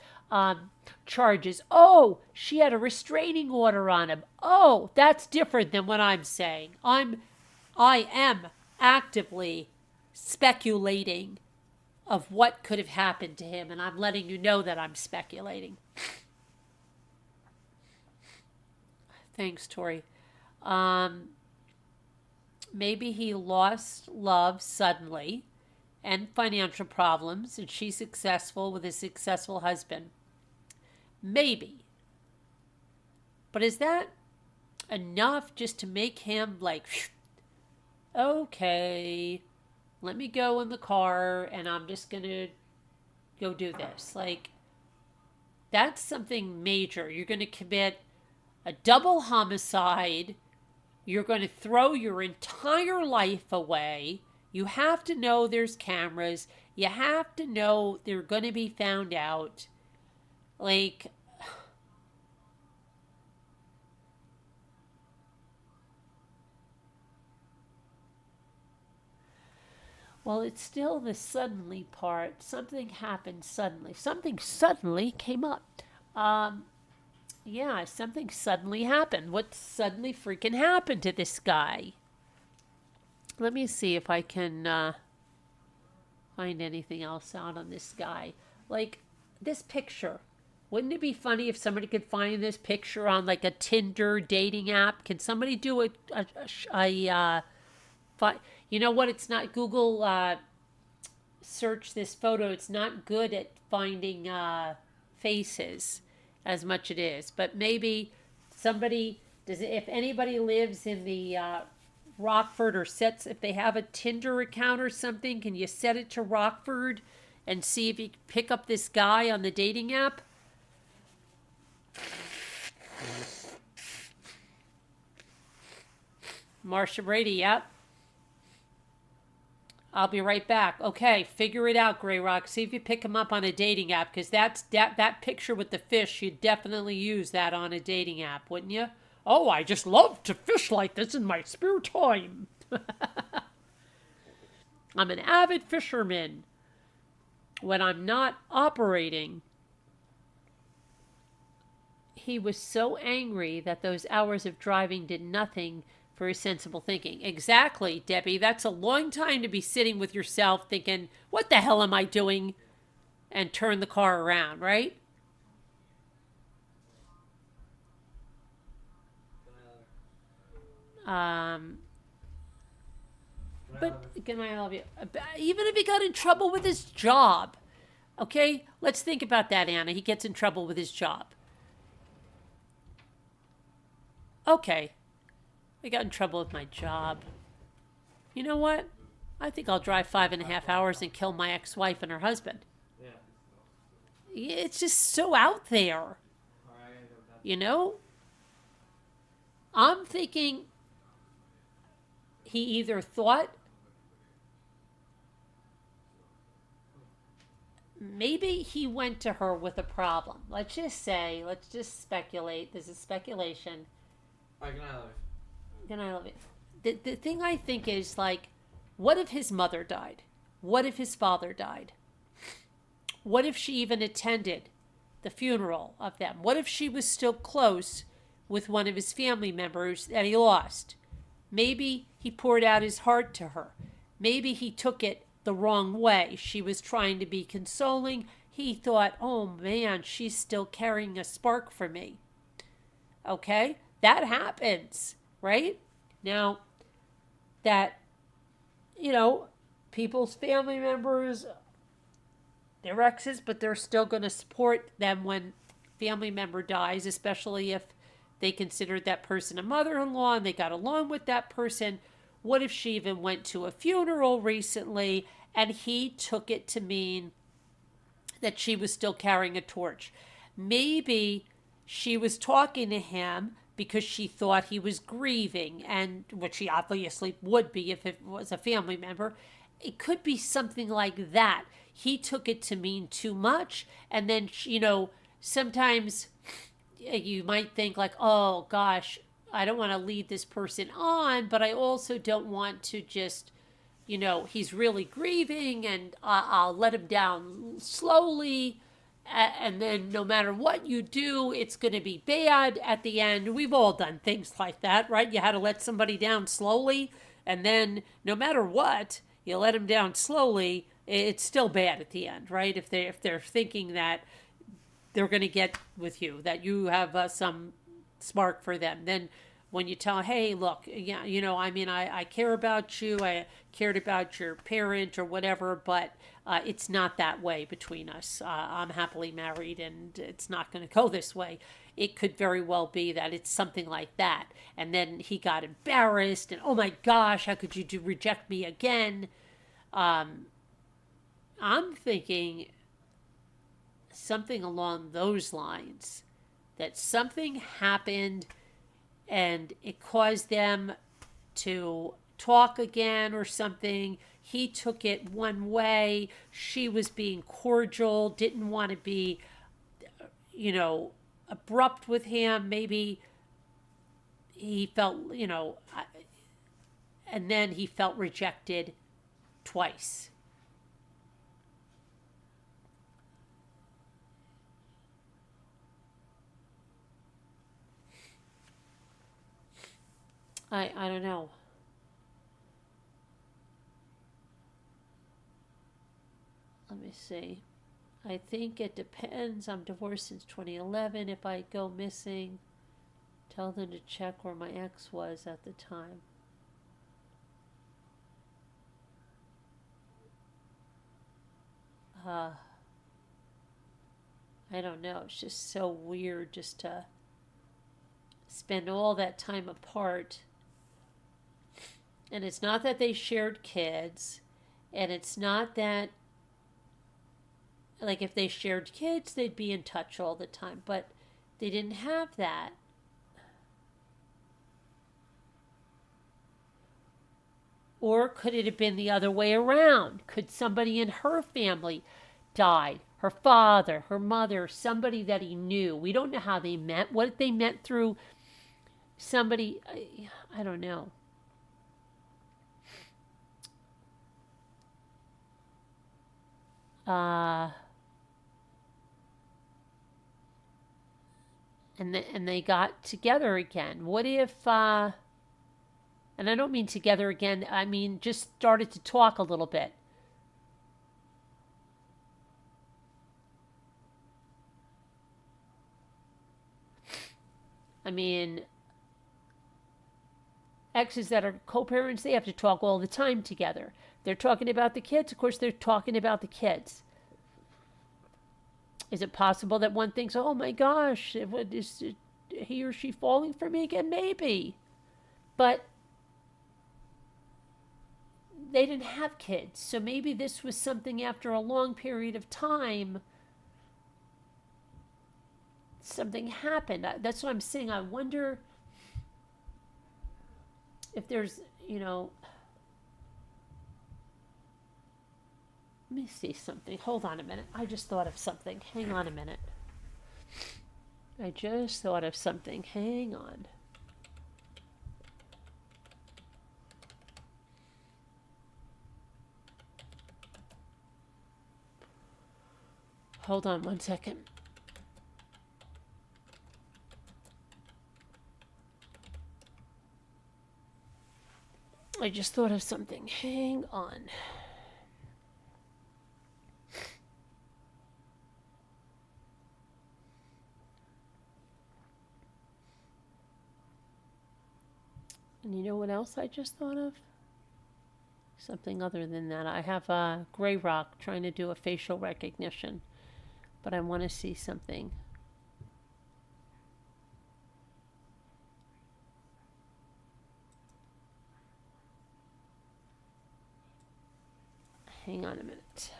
charges. Oh, she had a restraining order on him. Oh, that's different than what I'm saying. I am actively speculating of what could have happened to him, and I'm letting you know that I'm speculating. Thanks, Tori. Maybe he lost love suddenly and financial problems, and she's successful with a successful husband. Maybe. But is that enough just to make him like, okay, let me go in the car and I'm just going to go do this? Like, that's something major. You're going to commit a double homicide. You're going to throw your entire life away. You have to know there's cameras. You have to know they're going to be found out. Like, well, it's still the suddenly part. Something happened suddenly. Something suddenly came up. Yeah, something suddenly happened. What suddenly freaking happened to this guy? Let me see if I can find anything else out on this guy. Like, this picture. Wouldn't it be funny if somebody could find this picture on like a Tinder dating app? Can somebody do you know what? It's not Google search this photo. It's not good at finding faces as much it is. But maybe somebody does. If anybody lives in the Rockford or if they have a Tinder account or something, can you set it to Rockford and see if you can pick up this guy on the dating app? Marsha Brady, yep. I'll be right back. Okay, figure it out, Grey Rock. See if you pick him up on a dating app, because that picture with the fish, you'd definitely use that on a dating app, wouldn't you? Oh, I just love to fish like this in my spare time. I'm an avid fisherman. When I'm not operating, he was so angry that those hours of driving did nothing for his sensible thinking. Exactly, Debbie. That's a long time to be sitting with yourself thinking, what the hell am I doing? And turn the car around, right? But can I love you? Even if he got in trouble with his job, okay? Let's think about that, Anna. He gets in trouble with his job. Okay, I got in trouble with my job. You know what? I think I'll drive 5.5 hours and kill my ex-wife and her husband. Yeah. It's just so out there. You know? I'm thinking he either thought maybe he went to her with a problem. Let's just speculate. This is speculation. Can I love it? The thing I think is, like, what if his mother died? What if his father died? What if she even attended the funeral of them? What if she was still close with one of his family members that he lost? Maybe he poured out his heart to her. Maybe he took it the wrong way. She was trying to be consoling. He thought, oh man, she's still carrying a spark for me. Okay? That happens, right? Now, that, people's family members, they're exes, but they're still going to support them when family member dies, especially if they considered that person a mother-in-law and they got along with that person. What if she even went to a funeral recently and he took it to mean that she was still carrying a torch? Maybe she was talking to him because she thought he was grieving, and which he obviously would be if it was a family member. It could be something like that. He took it to mean too much, and then, sometimes you might think like, oh gosh, I don't want to lead this person on, but I also don't want to just, he's really grieving and I'll let him down slowly. And then no matter what you do, it's going to be bad at the end. We've all done things like that, right? You had to let somebody down slowly, and then no matter what, you let them down slowly, it's still bad at the end, right? If they're thinking that they're going to get with you, that you have some spark for them, then when you tell, hey, look, yeah, I care about you, I cared about your parent or whatever, but it's not that way between us. I'm happily married and it's not going to go this way. it could very well be that it's something like that. And then he got embarrassed and, oh my gosh, how could you reject me again? I'm thinking something along those lines, that something happened and it caused them to talk again or something. He took it one way. She was being cordial, didn't want to be, abrupt with him. Maybe he felt, and then he felt rejected twice. I don't know. Let me see. I think it depends. I'm divorced since 2011. If I go missing, tell them to check where my ex was at the time. I don't know. It's just so weird just to spend all that time apart. And it's not that they shared kids, and it's not that, like, if they shared kids, they'd be in touch all the time, but they didn't have that. Or could it have been the other way around? Could somebody in her family died? Her father, her mother, somebody that he knew. We don't know how they met. What if they met through somebody? I don't know. And they got together again. What if, and I don't mean together again, I mean just started to talk a little bit. I mean, exes that are co-parents, they have to talk all the time together. They're talking about the kids, of course they're talking about the kids. Is it possible that one thinks, oh my gosh, is he or she falling for me again? Maybe. But they didn't have kids, so maybe this was something after a long period of time. Something happened. That's what I'm saying. I wonder if there's, let me see something. Hold on a minute. I just thought of something. Hang on a minute. I just thought of something. Hang on. Hold on one second. I just thought of something. Hang on. And you know what else I just thought of? Something other than that. I have a gray rock trying to do a facial recognition, but I want to see something. Hang on a minute.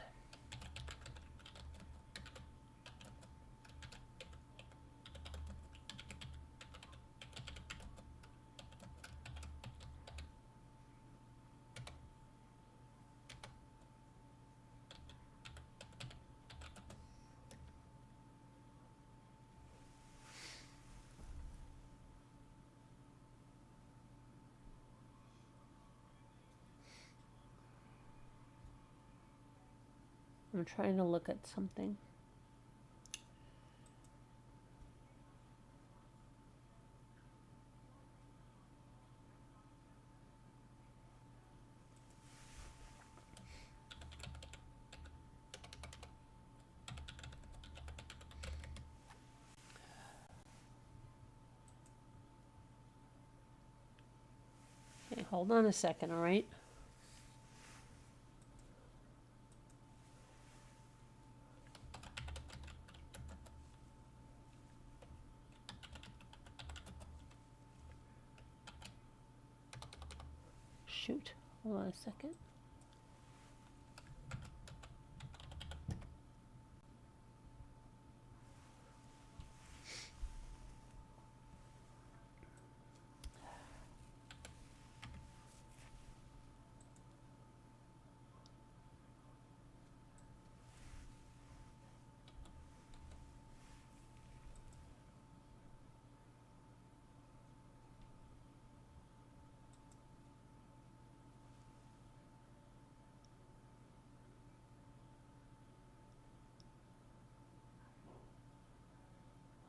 I'm trying to look at something. Okay, hold on a second, all right? shoot. Hold on a second.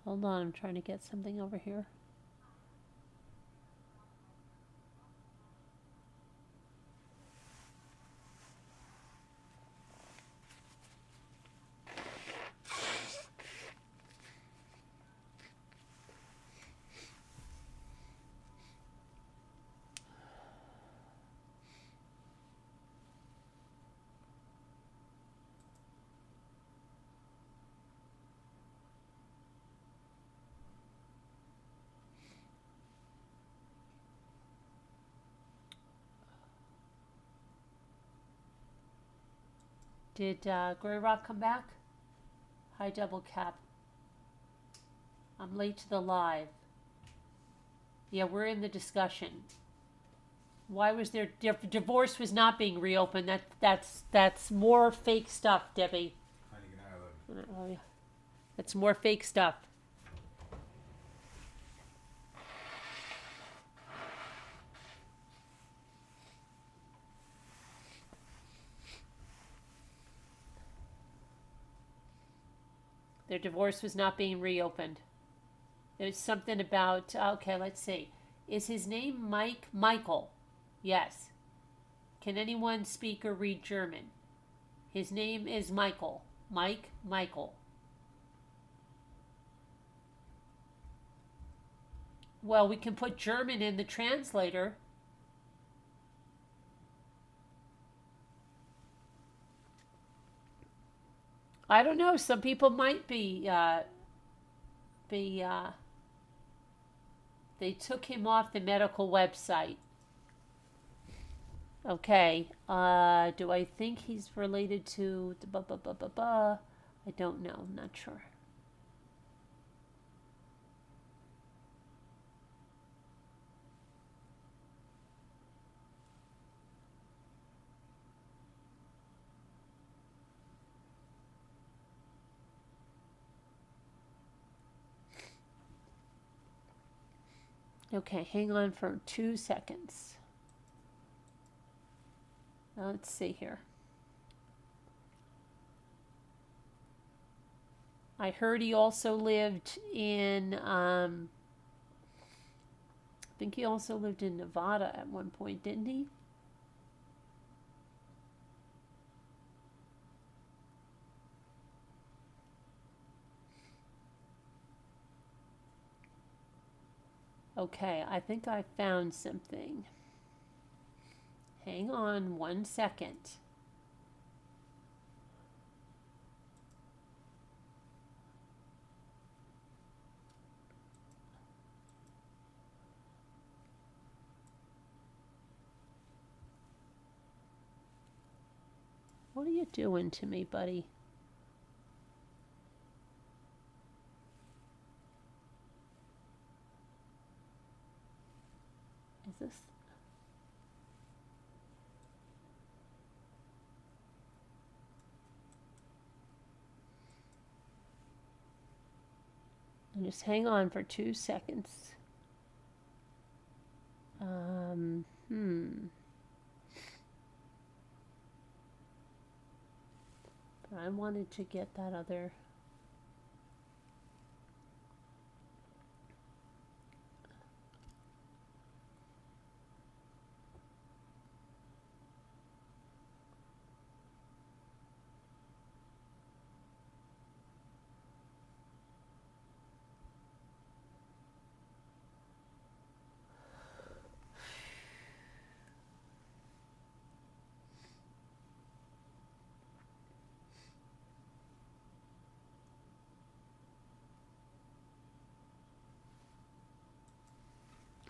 Hold on, I'm trying to get something over here. Did Grey Rock come back? Hi, Double Cap. I'm late to the live. Yeah, we're in the discussion. Why was there divorce was not being reopened? That's more fake stuff, Debbie. Honey, good night, I love you. That's more fake stuff. Their divorce was not being reopened. There's something about, okay, let's see. Is his name Mike? Michael. Yes. Can anyone speak or read German? His name is Michael. Michael. Well, we can put German in the translator. I don't know. Some people might be. They took him off the medical website. Okay. Do I think he's related to the I don't know. I'm not sure. Okay, hang on for 2 seconds. Now let's see here. I heard he also lived in, I think he also lived in Nevada at one point, didn't he? Okay, I think I found something. Hang on 1 second. What are you doing to me, buddy? Is this? And just hang on for 2 seconds. But I wanted to get that other.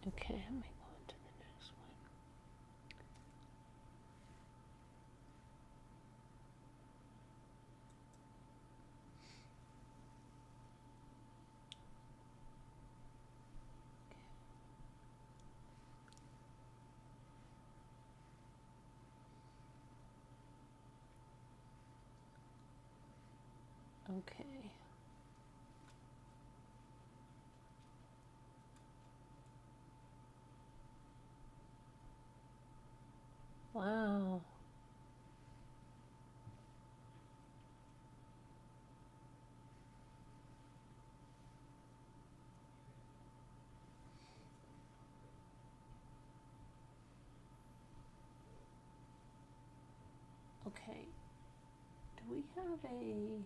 Okay, let me go on to the next one. Okay. Wow. Okay. Do we have a...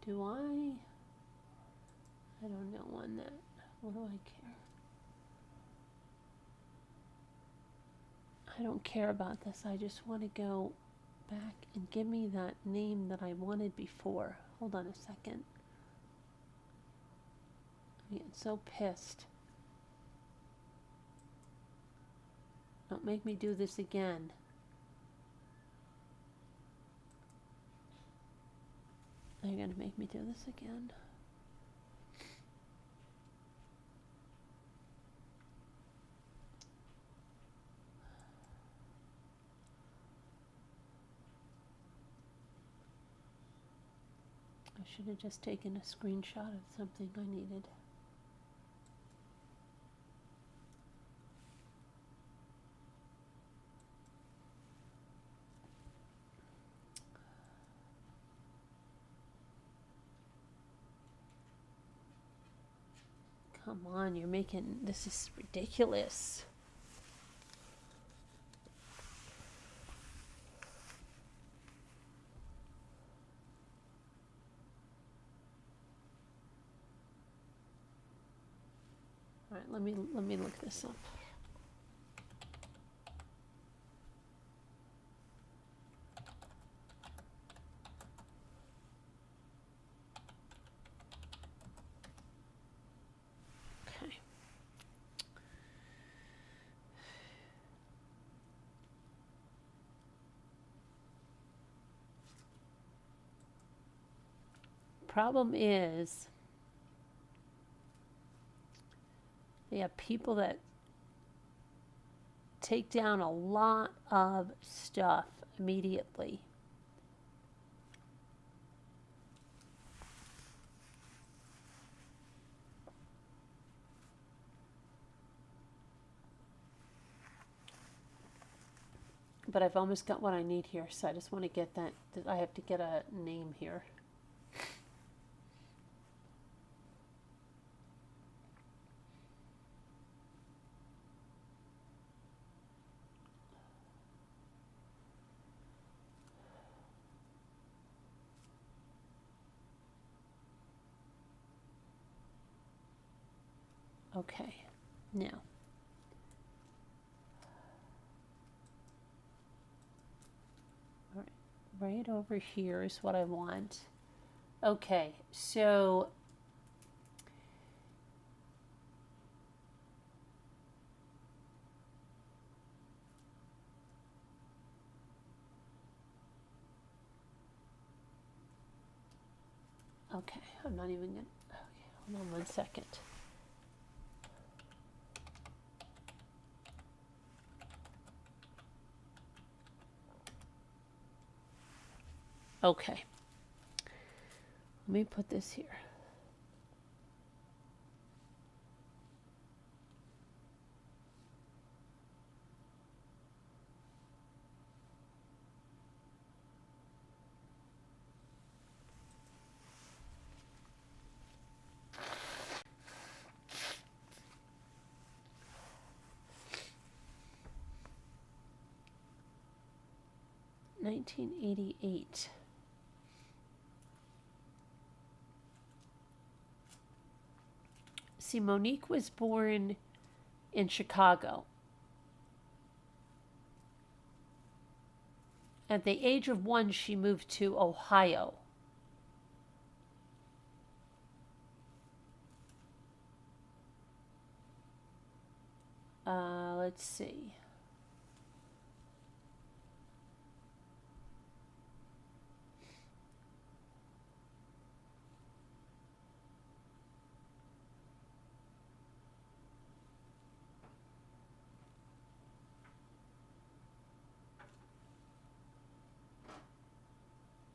Do I don't know on that. What do I care? I don't care about this. I just want to go back and give me that name that I wanted before. Hold on a second. I'm getting so pissed. Don't make me do this again. You're gonna make me do this again. I should have just taken a screenshot of something I needed. Come on, you're making... This is ridiculous. All right, let me look this up. Okay. Problem is, they have people that take down a lot of stuff immediately. But I've almost got what I need here, so I just want to get that. I have to get a name here. Okay, now. All right, right over here is what I want. Okay, so okay, I'm not even gonna, okay, hold on 1 second. Okay, let me put this here. $1988. See, Monique was born in Chicago. At the age of 1, she moved to Ohio. Let's see.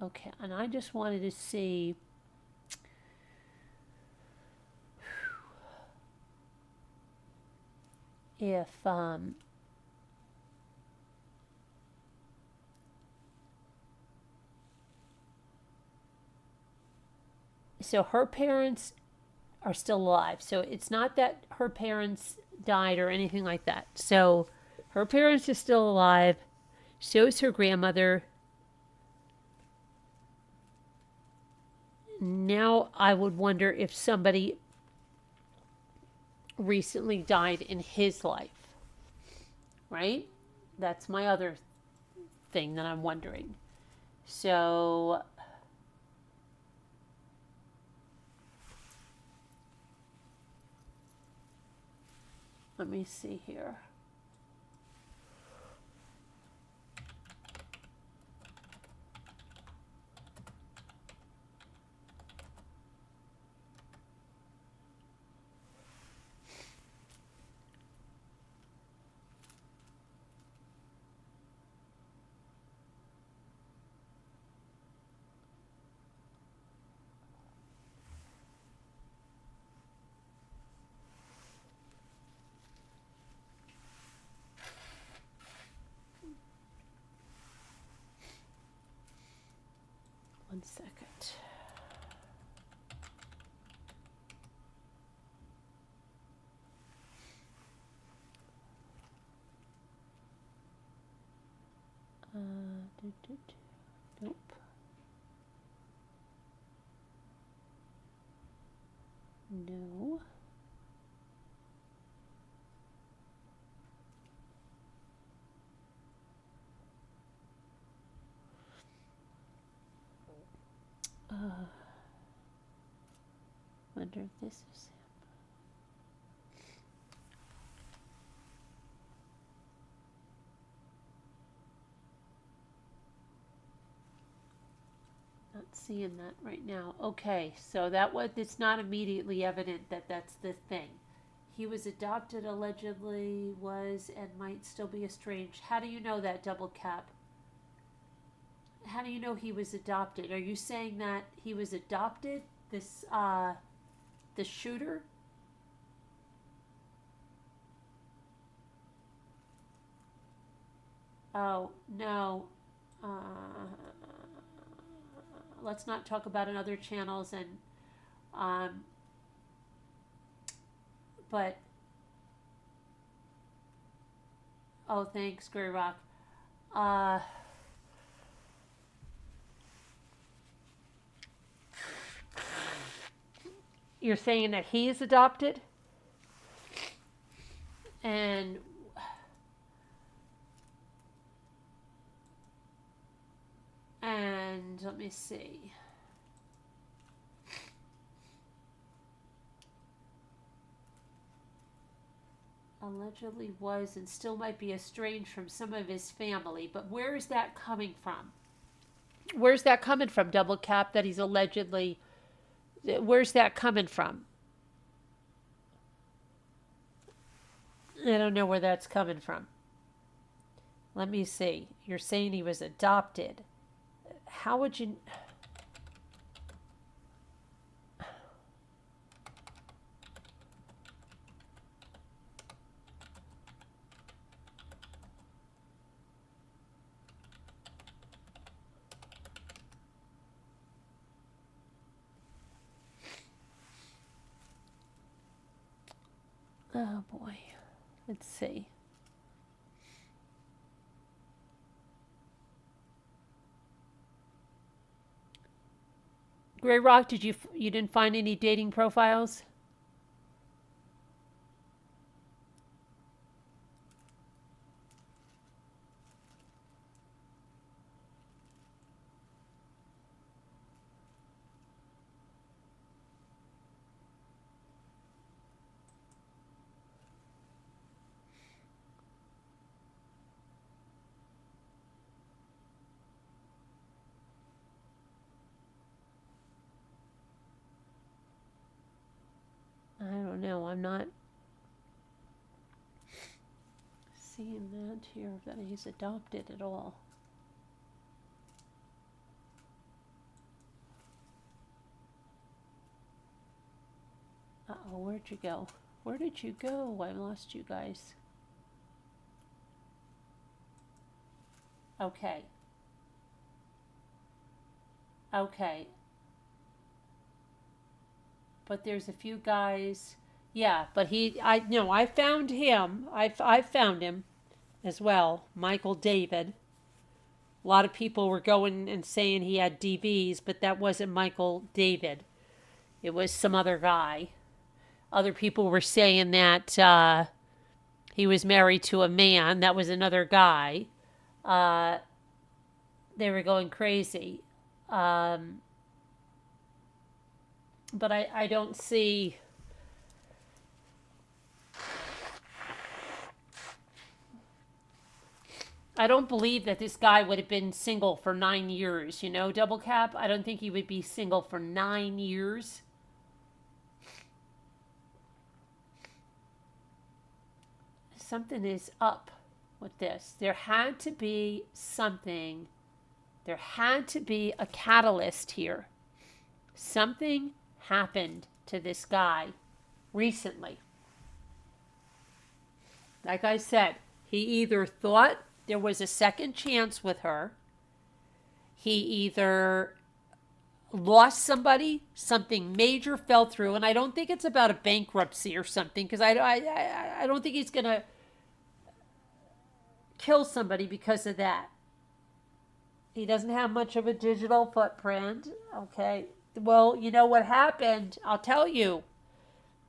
Okay, and I just wanted to see if so her parents are still alive. So it's not that her parents died or anything like that. So her parents are still alive. So is her grandmother. Now I would wonder if somebody recently died in his life. Right? That's my other thing that I'm wondering. So let me see here. One second. Nope. No. Wonder if this is. Not seeing that right now. Okay, so that was, it's not immediately evident that that's the thing. He was adopted, allegedly was, and might still be estranged. How do you know that, Double Cap? How do you know he was adopted? Are you saying that he was adopted? This, the shooter? Oh, no. Let's not talk about in other channels and, but, oh, thanks, Grey Rock. You're saying that he is adopted? And let me see. Allegedly was and still might be estranged from some of his family, but where is that coming from? Where's that coming from, Double Cap, that he's allegedly, where's that coming from? I don't know where that's coming from. Let me see. You're saying he was adopted. How would you... Oh boy. Let's see. Grey Rock, you didn't find any dating profiles? I don't know. I'm not seeing that here, that he's adopted at all. Uh-oh, where'd you go? Where did you go? I lost you guys. Okay. Okay. But there's a few guys. Yeah, but I found him. I found him as well. Michael David. A lot of people were going and saying he had DVs, but that wasn't Michael David. It was some other guy. Other people were saying that he was married to a man. That was another guy. They were going crazy. But I don't see. I don't believe that this guy would have been single for 9 years, Double Cap. I don't think he would be single for 9 years. Something is up with this. There had to be something. There had to be a catalyst here. Something happened to this guy recently. Like I said, he either thought there was a second chance with her. He either lost somebody, something major fell through, and I don't think it's about a bankruptcy or something, because I don't think he's going to kill somebody because of that. He doesn't have much of a digital footprint. Okay. Well, you know what happened? I'll tell you.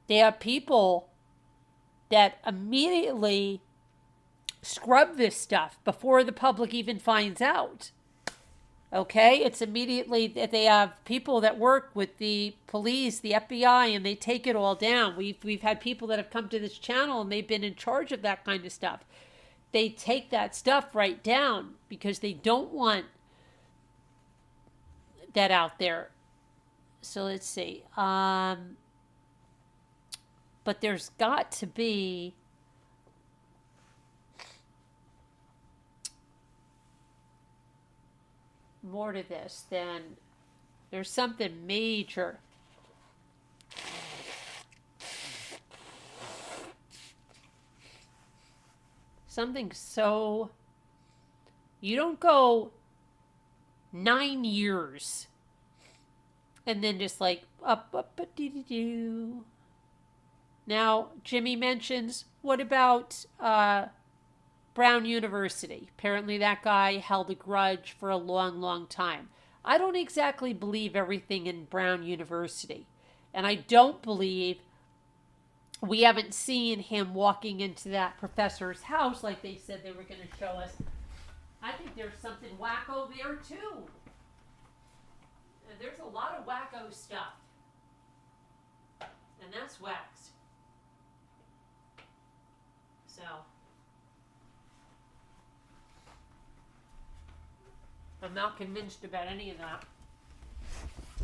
There are people that immediately scrub this stuff before the public even finds out. Okay? It's immediately that they have people that work with the police, the FBI, and they take it all down. We've had people that have come to this channel and they've been in charge of that kind of stuff. They take that stuff right down because they don't want that out there. So let's see. But there's got to be more to this than there's something major. Something so. You don't go 9 years and then just like up dee doo. Now Jimmy mentions, what about Brown University? Apparently that guy held a grudge for a long time. I don't exactly believe everything in Brown University, and I don't believe we haven't seen him walking into that professor's house like they said they were going to show us. I think there's something wacko there too. There's a lot of wacko stuff. And that's waxed. So. I'm not convinced about any of that.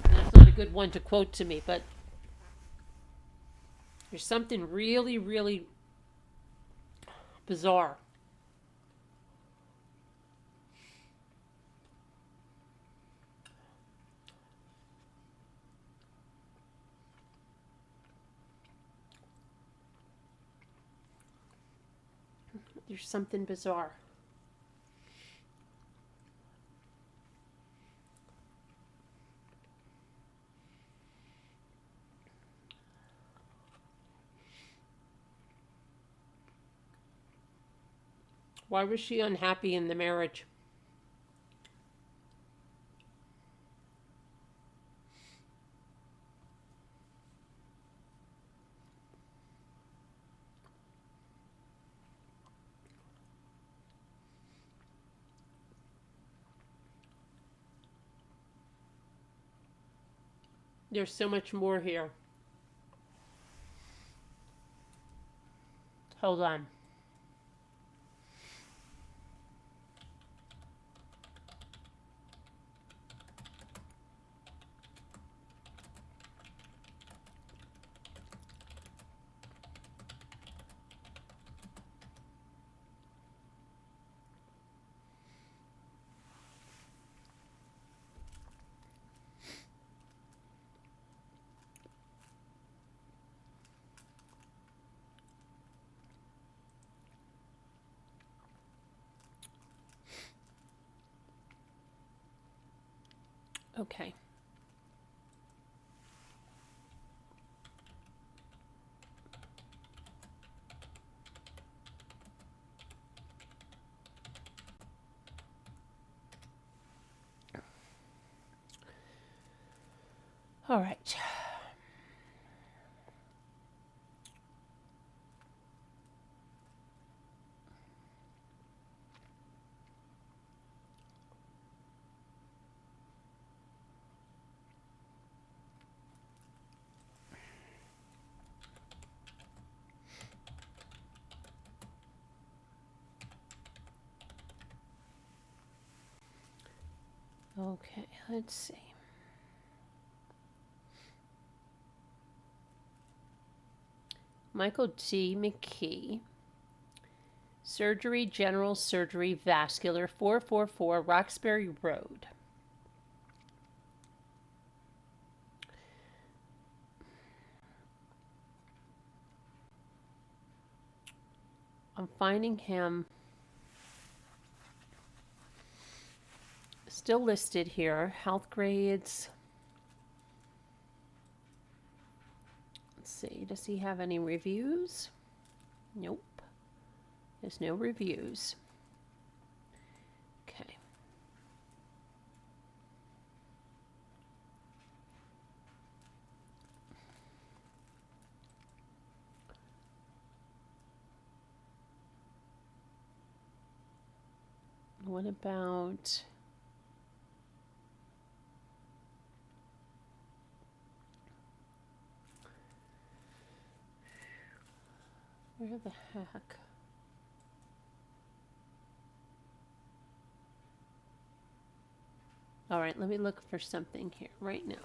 That's not a good one to quote to me, but there's something really, really bizarre. There's something bizarre. Why was she unhappy in the marriage? There's so much more here. Hold on. Okay. All right. Okay, let's see. Michael D. McKee, Surgery, General Surgery, Vascular, 444 Roxbury Road. I'm finding him still listed here. Health grades. Let's see. Does he have any reviews? Nope. There's no reviews. Okay. What about... Where the heck? All right, let me look for something here right now.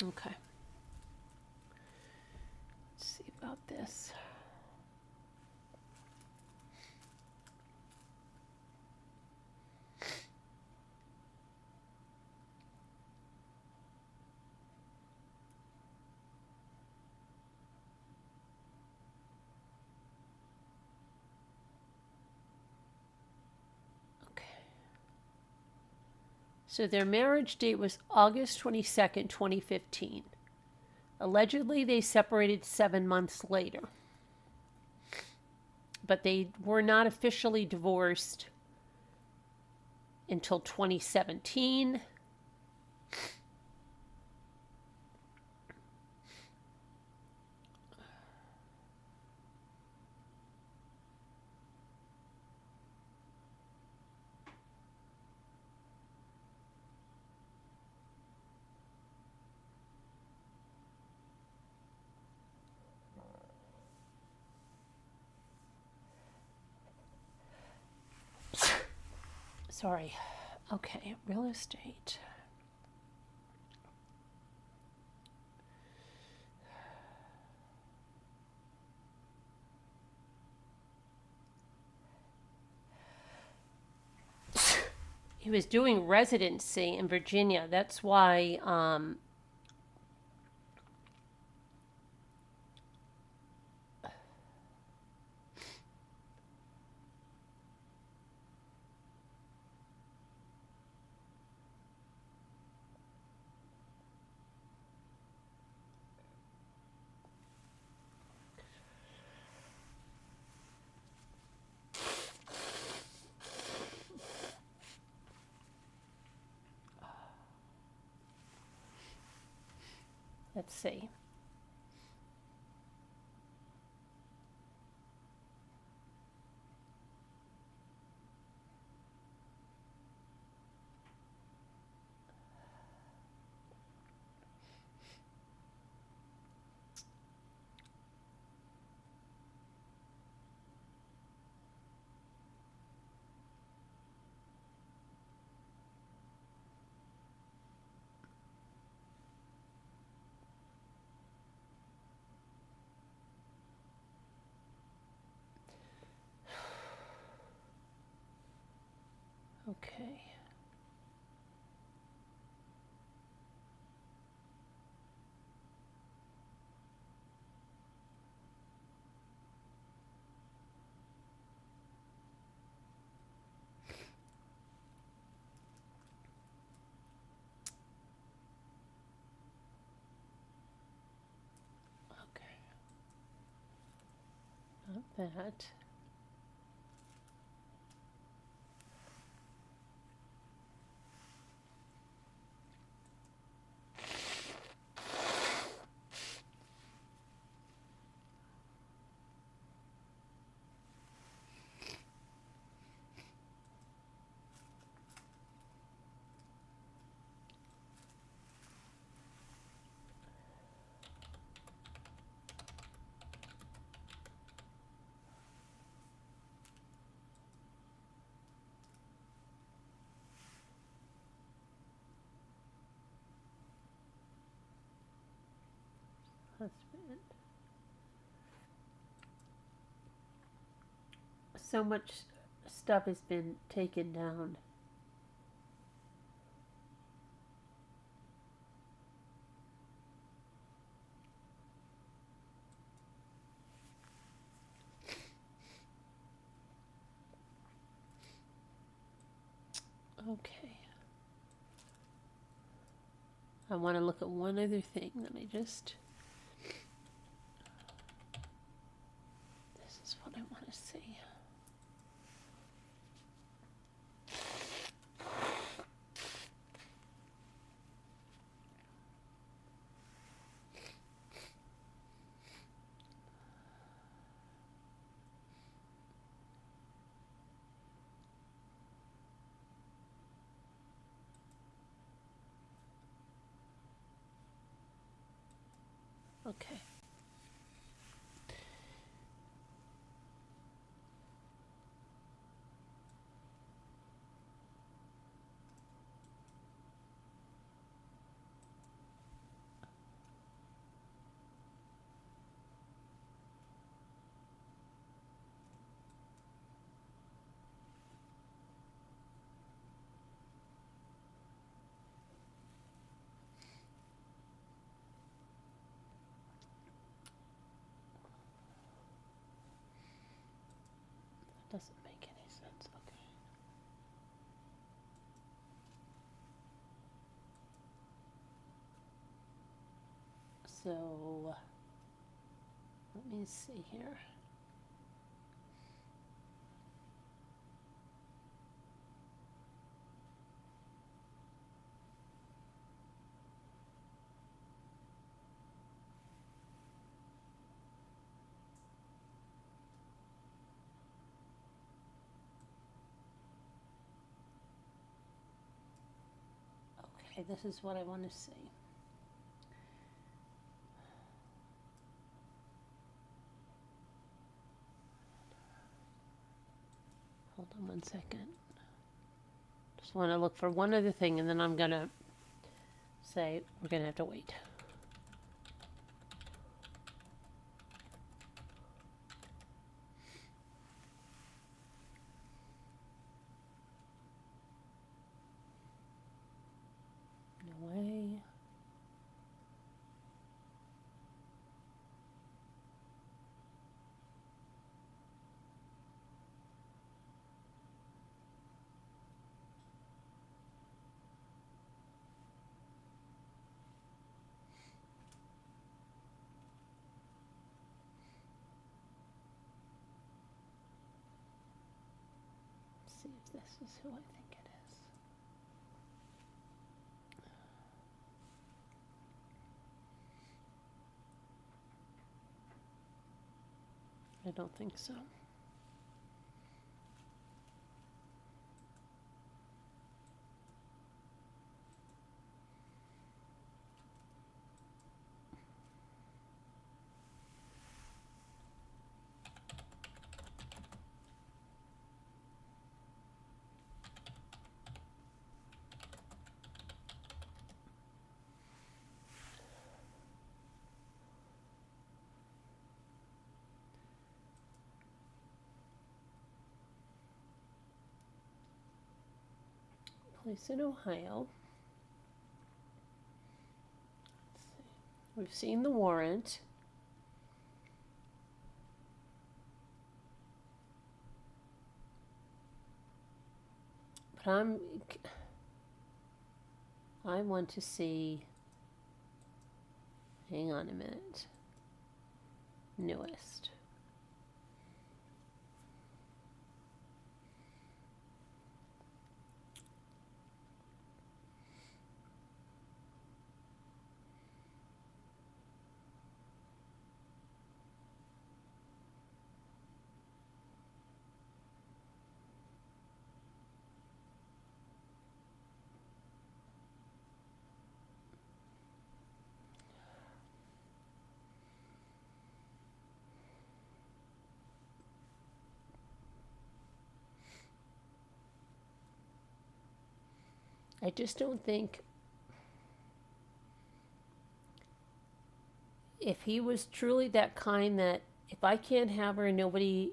Okay. Let's see about this. So their marriage date was August 22nd, 2015. Allegedly, they separated 7 months later. But they were not officially divorced until 2017. Sorry. Okay, real estate. He was doing residency in Virginia. That's why let's see. Okay. Okay. Not that. Husband. So much stuff has been taken down. Okay. I want to look at one other thing that I just. This is what I want to see. Okay. That doesn't make any sense. Okay. So, let me see here. Okay, this is what I want to see. Hold on one second. Just want to look for one other thing, and then I'm going to say we're going to have to wait. No way. See if this is who I think it is. I don't think so. place in Ohio. We've seen the warrant. But I want to see, hang on a minute, newest. I just don't think, if he was truly that kind that if I can't have her and nobody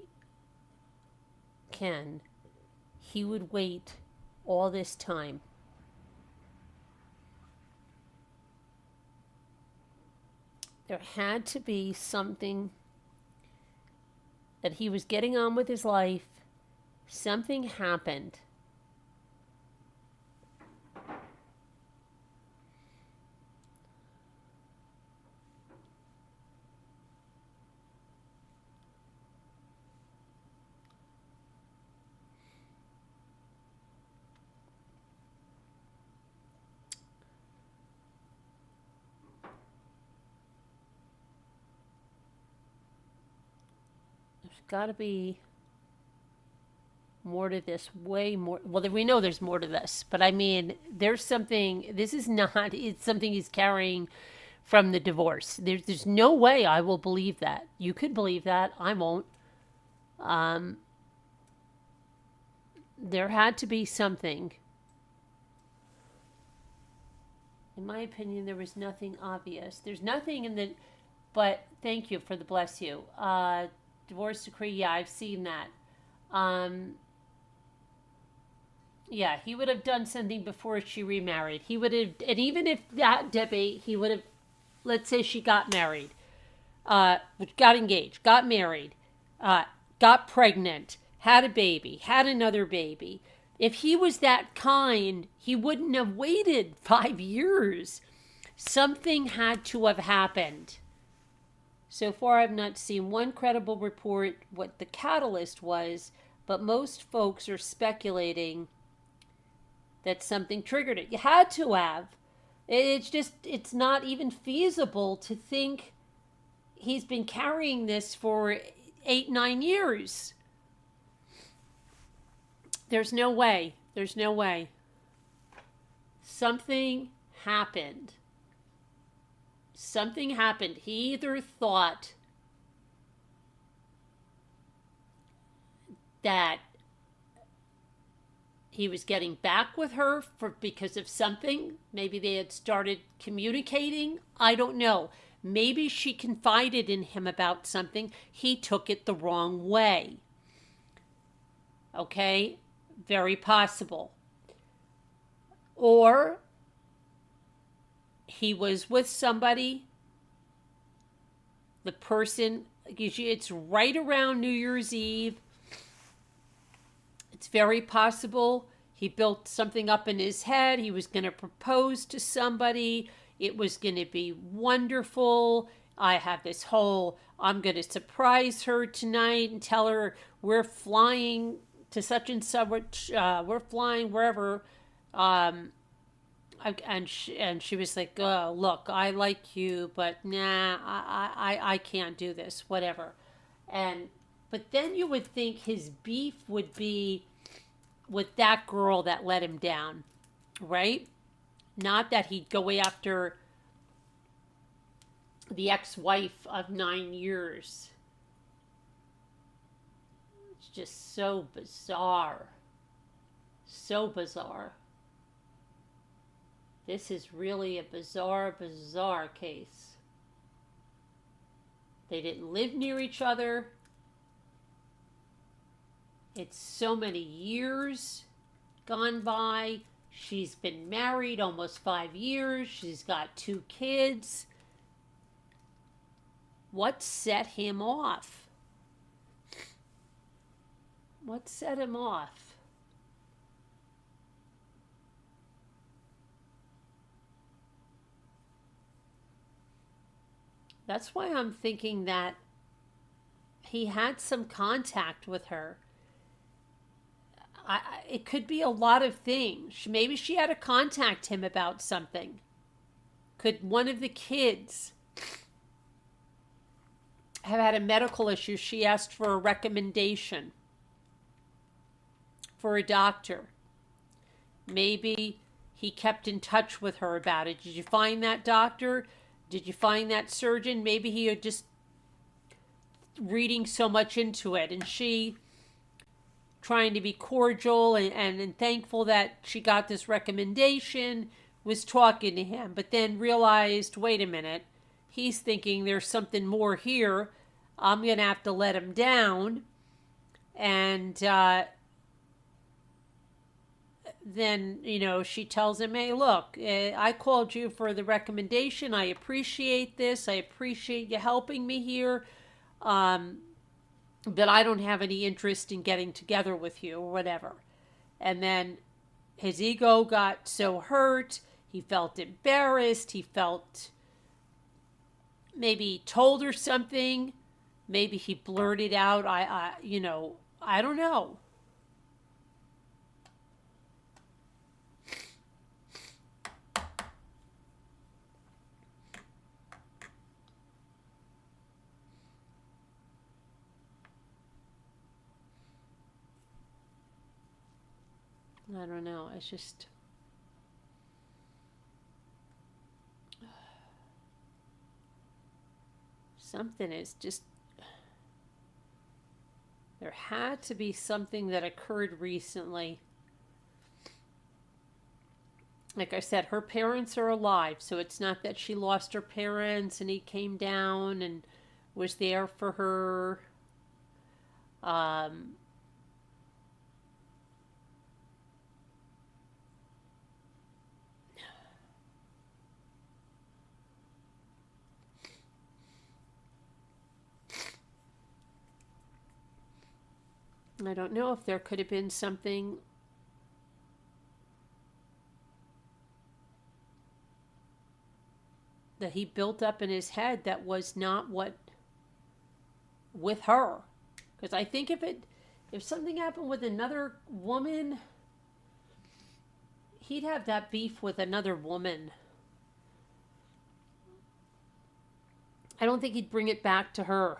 can, he would wait all this time. There had to be something that he was getting on with his life. Something happened. Got to be more to this, way more. Well, we know there's more to this, but I mean, there's something. This is not. It's something he's carrying from the divorce. There's no way I will believe that. You could believe that. I won't. There had to be something. In my opinion, there was nothing obvious. There's nothing in the. But thank you for the bless you. Divorce decree, yeah, I've seen that. Yeah, he would have done something before she remarried. He would have, and even if that, Debbie, he would have, let's say she got married, got engaged, got married, got pregnant, had a baby, had another baby. If he was that kind, he wouldn't have waited 5 years. Something had to have happened. So far, I've not seen one credible report what the catalyst was, but most folks are speculating that something triggered it. You had to have. It's not even feasible to think he's been carrying this for 8-9 years. There's no way. There's no way. Something happened. Something happened. He either thought that he was getting back with her because of something. Maybe they had started communicating. I don't know. Maybe she confided in him about something. He took it the wrong way. Okay? Very possible. Or he was with somebody, the person, it's right around New Year's Eve. It's very possible he built something up in his head. He was going to propose to somebody. It was going to be wonderful. I have this whole, I'm going to surprise her tonight and tell her we're flying to such and such, we're flying wherever. And she was like, oh, look, I like you, but nah, I can't do this, whatever. But then you would think his beef would be with that girl that let him down, right? Not that he'd go after the ex-wife of 9 years. It's just so bizarre. So bizarre. This is really a bizarre case. They didn't live near each other. It's so many years gone by. She's been married almost 5 years. She's got 2 kids. What set him off? What set him off? That's why I'm thinking that he had some contact with her. It could be a lot of things. Maybe she had to contact him about something. Could one of the kids have had a medical issue? She asked for a recommendation for a doctor. Maybe he kept in touch with her about it. Did you find that doctor? Did you find that surgeon? Maybe he had just reading so much into it, and she trying to be cordial and thankful that she got this recommendation, was talking to him, but then realized, wait a minute, he's thinking there's something more here. I'm going to have to let him down. And then, she tells him, hey, look, I called you for the recommendation. I appreciate this. I appreciate you helping me here. But I don't have any interest in getting together with you or whatever. And then his ego got so hurt. He felt embarrassed. He felt maybe he told her something. Maybe he blurted out, I don't know. I don't know. It's just something is just, there had to be something that occurred recently. Like I said, her parents are alive, so it's not that she lost her parents and he came down and was there for her. I don't know if there could have been something that he built up in his head that was not what with her. Because I think if something happened with another woman, he'd have that beef with another woman. I don't think he'd bring it back to her.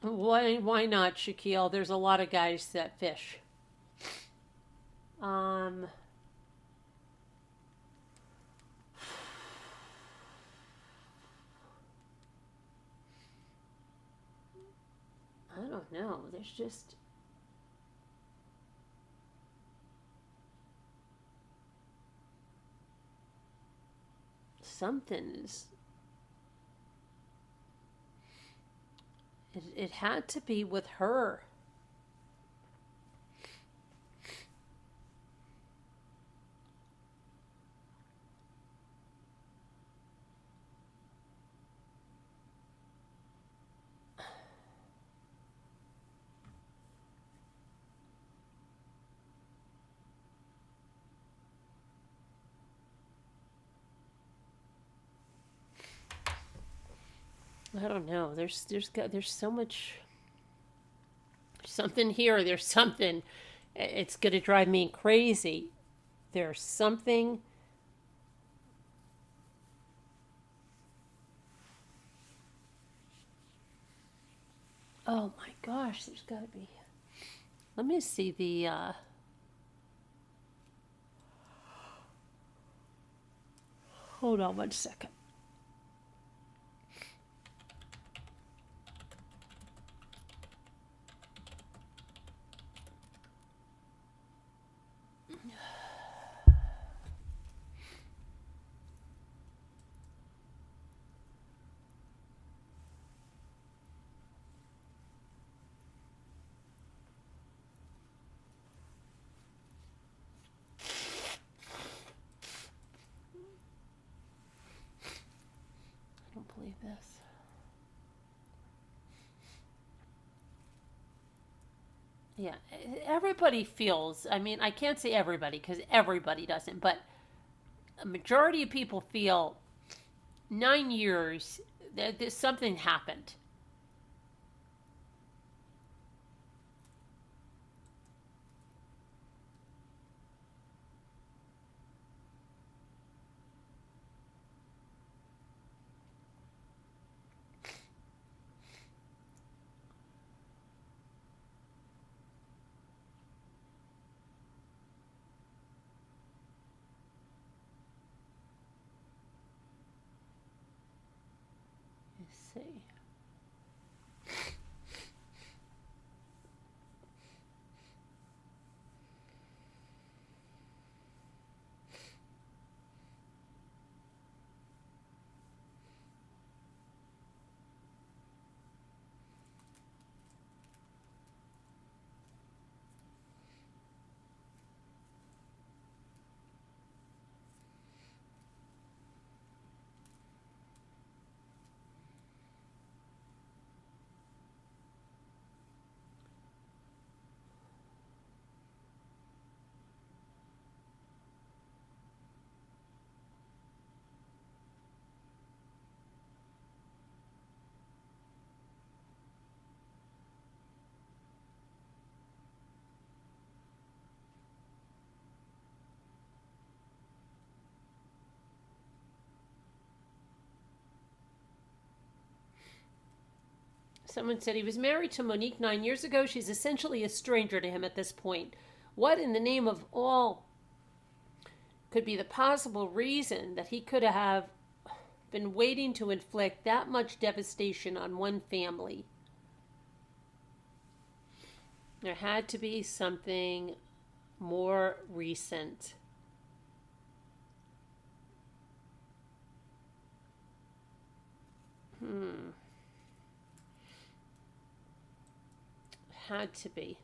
Why not, Shaquille? There's a lot of guys that fish. I don't know. There's just something is. It had to be with her. I don't know. There's so much something here. There's something. It's gonna drive me crazy. There's something. Oh my gosh, there's gotta be. Let me see the. Hold on 1 second. believe this. Yeah, everybody feels, I mean, I can't say everybody because everybody doesn't, but a majority of people feel 9 years that something happened. Let's see. Someone said he was married to Monique 9 years ago. She's essentially a stranger to him at this point. What in the name of all could be the possible reason that he could have been waiting to inflict that much devastation on one family? There had to be something more recent. Had to be.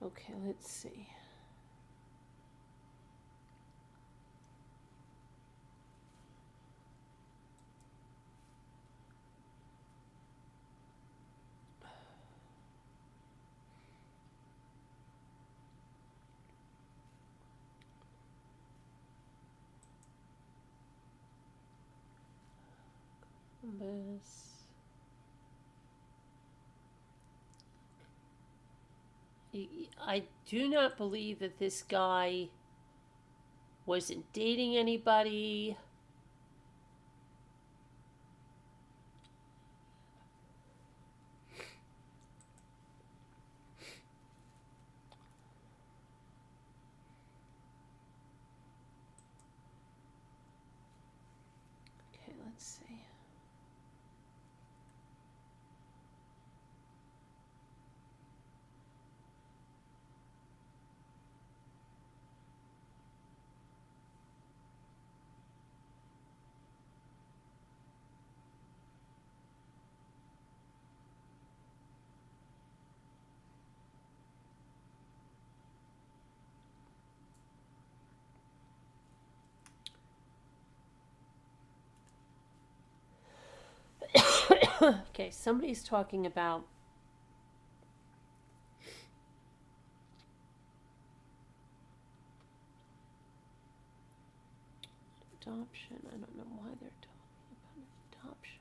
Okay, let's see. Columbus. I do not believe that this guy wasn't dating anybody. Okay, let's see. Okay, somebody's talking about adoption. I don't know why they're talking about adoption.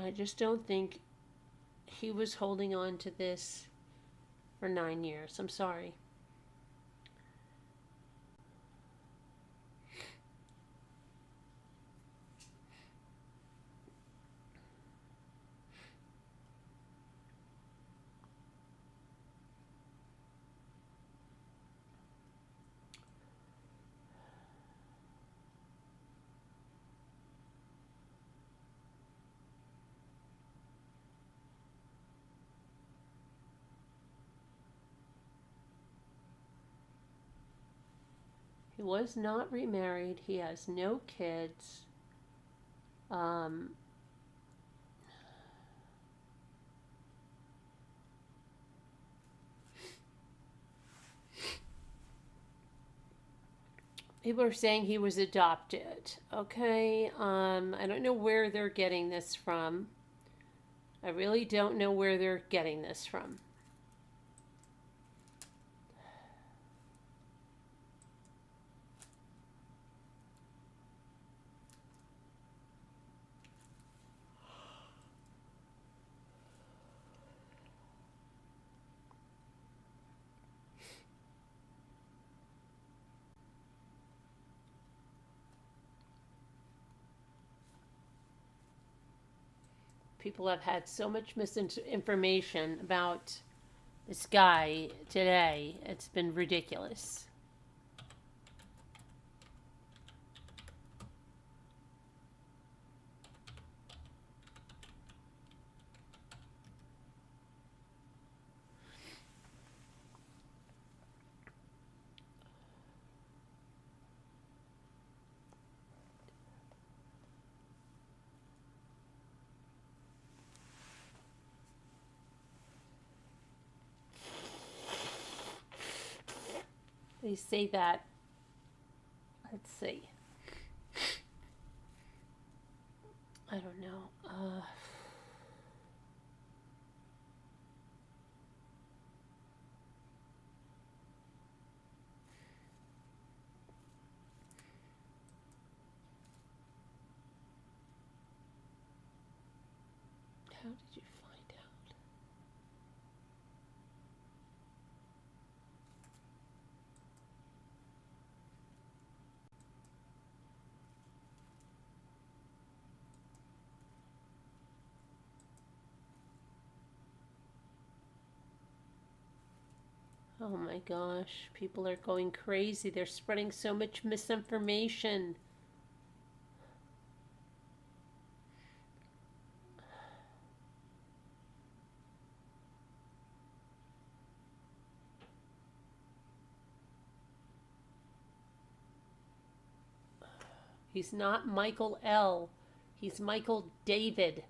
I just don't think he was holding on to this for 9 years. I'm sorry. He was not remarried. He has no kids. Um, People are saying he was adopted. Okay. I don't know where they're getting this from. I really don't know where they're getting this from. People have had so much misinformation about this guy today. It's been ridiculous. They say that. Let's see. I don't know. How did you find out? Oh my gosh, people are going crazy. They're spreading so much misinformation. He's not Michael L. He's Michael David.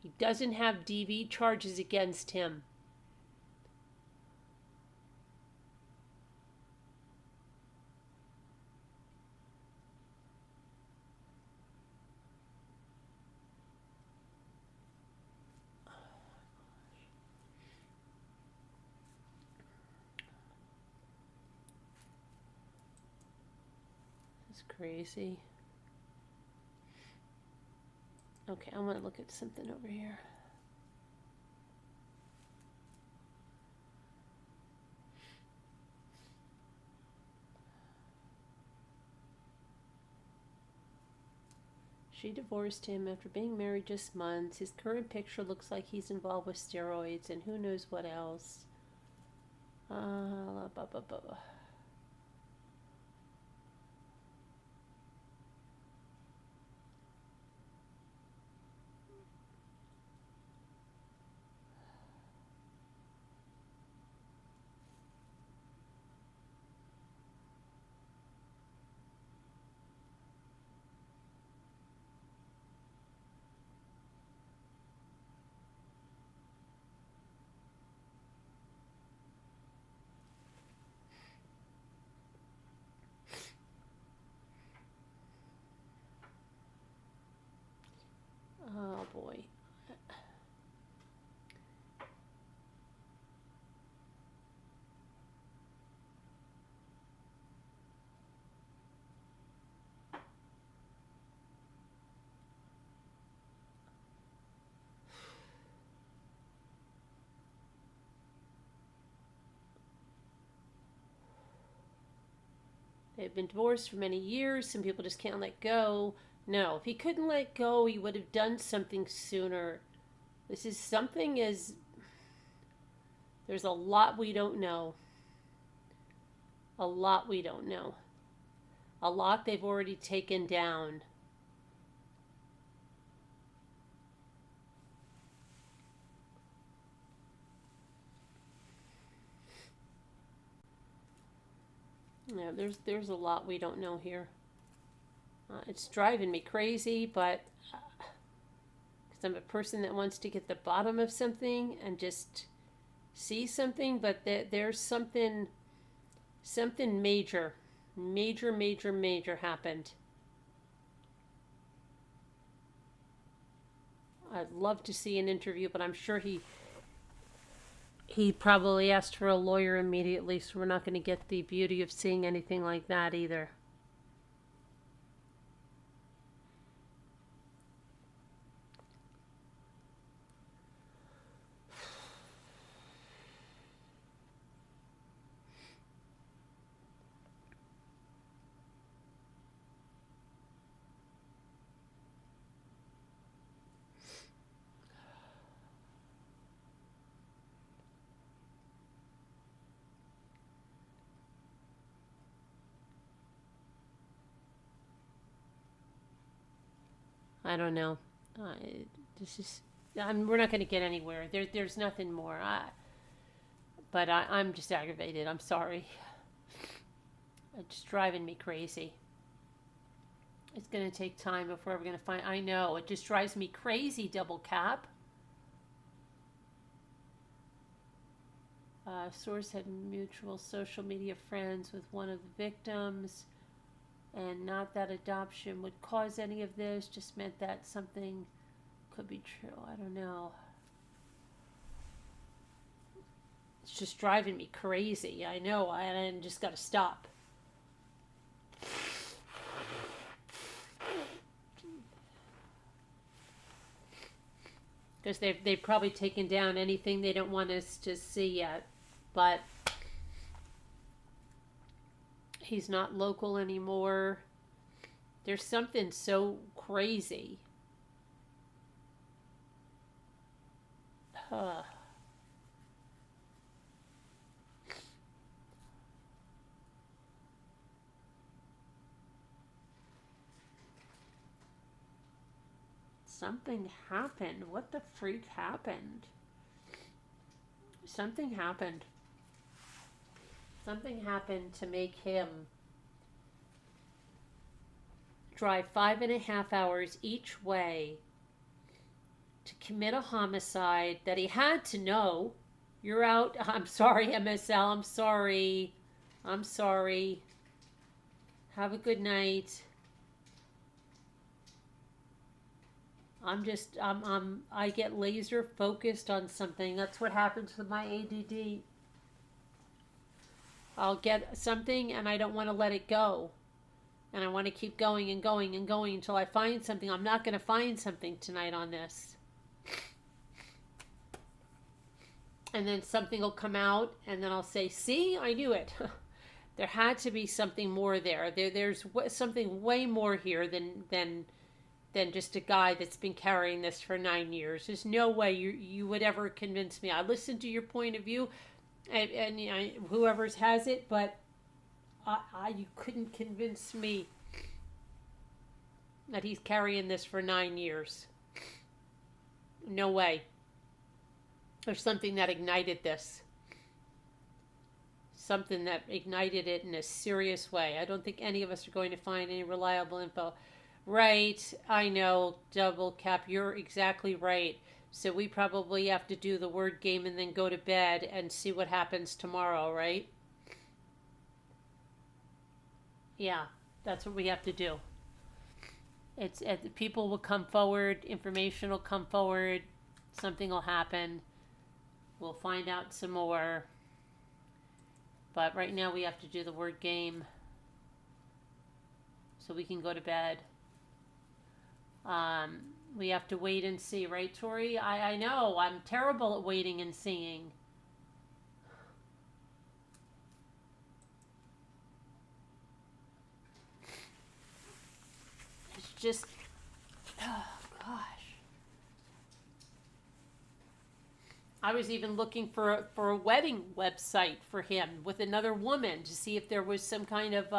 He doesn't have DV charges against him. This is crazy. Okay, I want to look at something over here. She divorced him after being married just months. His current picture looks like he's involved with steroids and who knows what else. Blah, blah, blah, blah. Oh boy. They've been divorced for many years. Some people just can't let go. No, if he couldn't let go, he would have done something sooner. This is something as... There's a lot we don't know. A lot we don't know. A lot they've already taken down. Yeah, there's a lot we don't know here. It's driving me crazy, but because I'm a person that wants to get the bottom of something and just see something, but there's something major happened. I'd love to see an interview, but I'm sure he probably asked for a lawyer immediately, so we're not going to get the beauty of seeing anything like that either. I don't know. We're not going to get anywhere. There's nothing more. But I'm just aggravated. I'm sorry. It's just driving me crazy. It's going to take time before we're going to find... I know. It just drives me crazy, double cap. Source had mutual social media friends with one of the victims. And not that adoption would cause any of this, just meant that something could be true. I don't know. It's just driving me crazy. I know. I just got to stop. Because they've probably taken down anything they don't want us to see yet. But... he's not local anymore. There's something so crazy. Something happened. What the freak happened? Something happened. Something happened to make him drive 5.5 hours each way to commit a homicide that he had to know. You're out. I'm sorry, MSL. I'm sorry. I'm sorry. Have a good night. I get laser focused on something. That's what happens with my ADD. I'll get something and I don't want to let it go. And I want to keep going and going and going until I find something. I'm not going to find something tonight on this. And then something will come out and then I'll say, see, I knew it. There had to be something more there. There's something way more here than just a guy that's been carrying this for 9 years. There's no way you would ever convince me. I listened to your point of view. And you know, whoever's has it, but you couldn't convince me that he's carrying this for 9 years. No way. There's something that ignited this. Something that ignited it in a serious way. I don't think any of us are going to find any reliable info. Right, I know, double cap, you're exactly right. So we probably have to do the word game and then go to bed and see what happens tomorrow, right? Yeah, that's what we have to do. People will come forward, information will come forward, something will happen. We'll find out some more. But right now we have to do the word game so we can go to bed. We have to wait and see, right, Tori? I know. I'm terrible at waiting and seeing. just, oh gosh. I was even looking for a wedding website for him with another woman to see if there was some kind of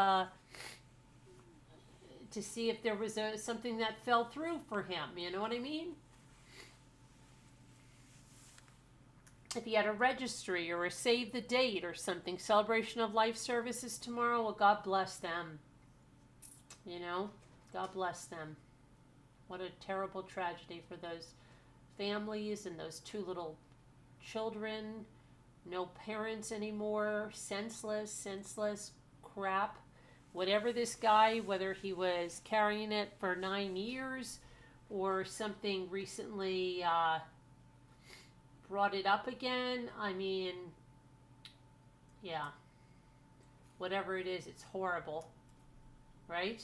to see if there was something that fell through for him. You know what I mean? If he had a registry or a save the date or something, celebration of life services tomorrow, well, God bless them. You know, God bless them. What a terrible tragedy for those families and those two little children. No parents anymore. Senseless crap. Whatever this guy, whether he was carrying it for 9 years or something recently brought it up again. I mean, yeah. Whatever it is, it's horrible. Right?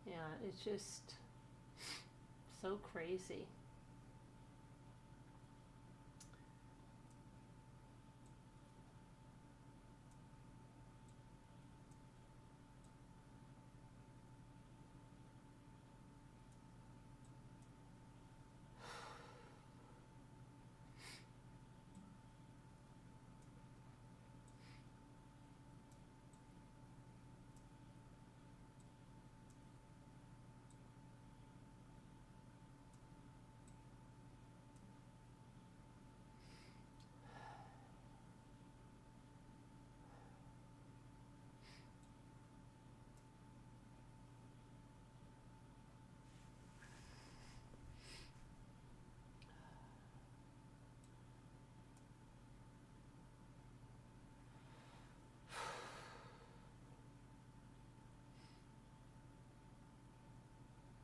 Yeah, it's just so crazy.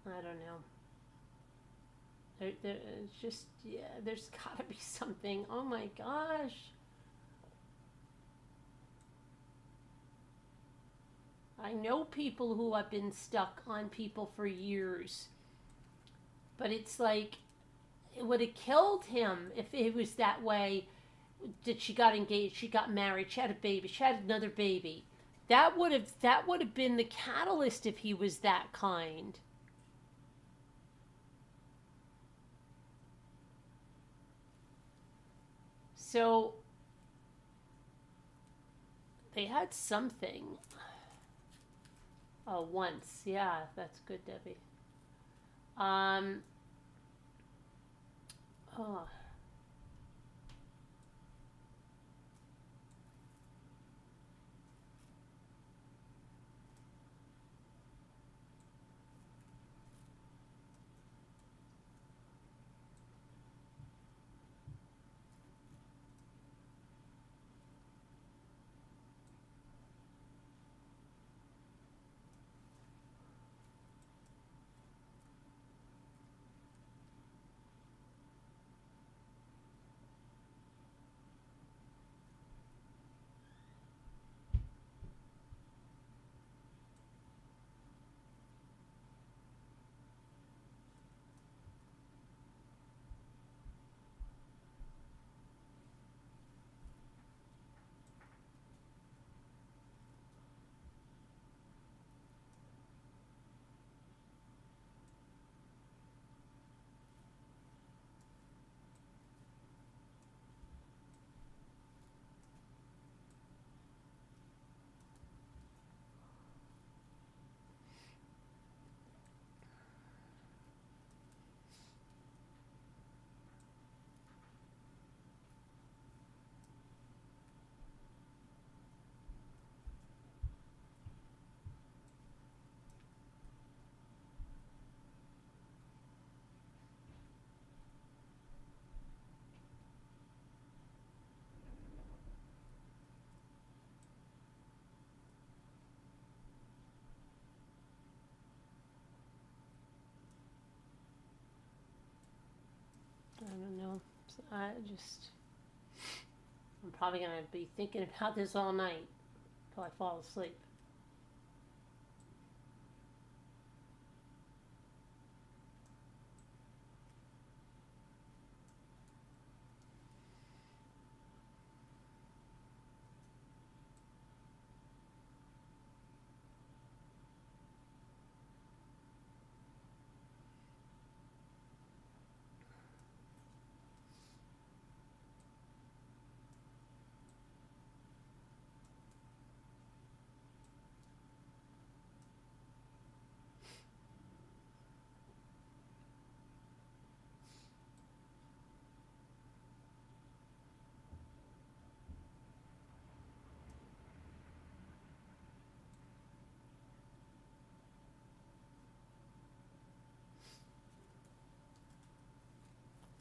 I don't know. It's just, yeah, there's got to be something. Oh my gosh. I know people who have been stuck on people for years. But it's like, it would have killed him if it was that way. That she got engaged, she got married, she had a baby, she had another baby. That would have been the catalyst if he was that kind. So they had something. Oh, once. Yeah, that's good, Debbie. Oh. I'm probably going to be thinking about this all night till I fall asleep.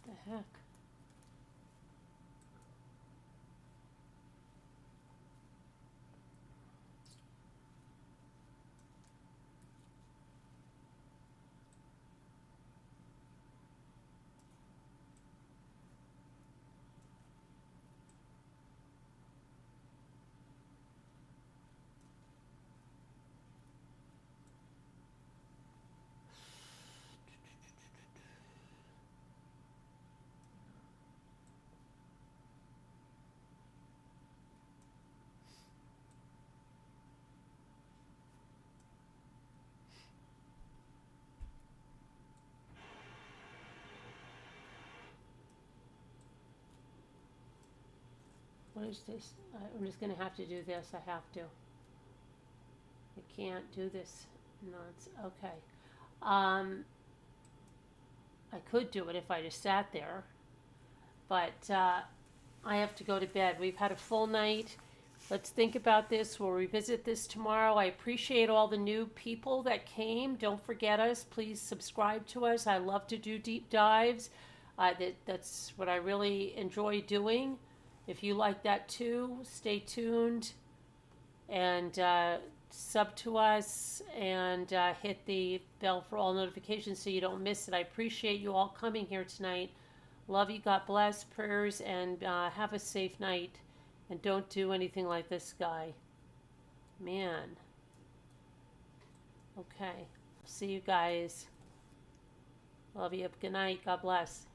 The heck? What is this? I'm just going to have to do this. I have to. I can't do this nonsense. Okay. I could do it if I just sat there. But I have to go to bed. We've had a full night. Let's think about this. We'll revisit this tomorrow. I appreciate all the new people that came. Don't forget us. Please subscribe to us. I love to do deep dives. That's what I really enjoy doing. If you like that too, stay tuned and sub to us and hit the bell for all notifications so you don't miss it. I appreciate you all coming here tonight. Love you. God bless. Prayers, and have a safe night. And don't do anything like this guy. Man. Okay. See you guys. Love you. Good night. God bless.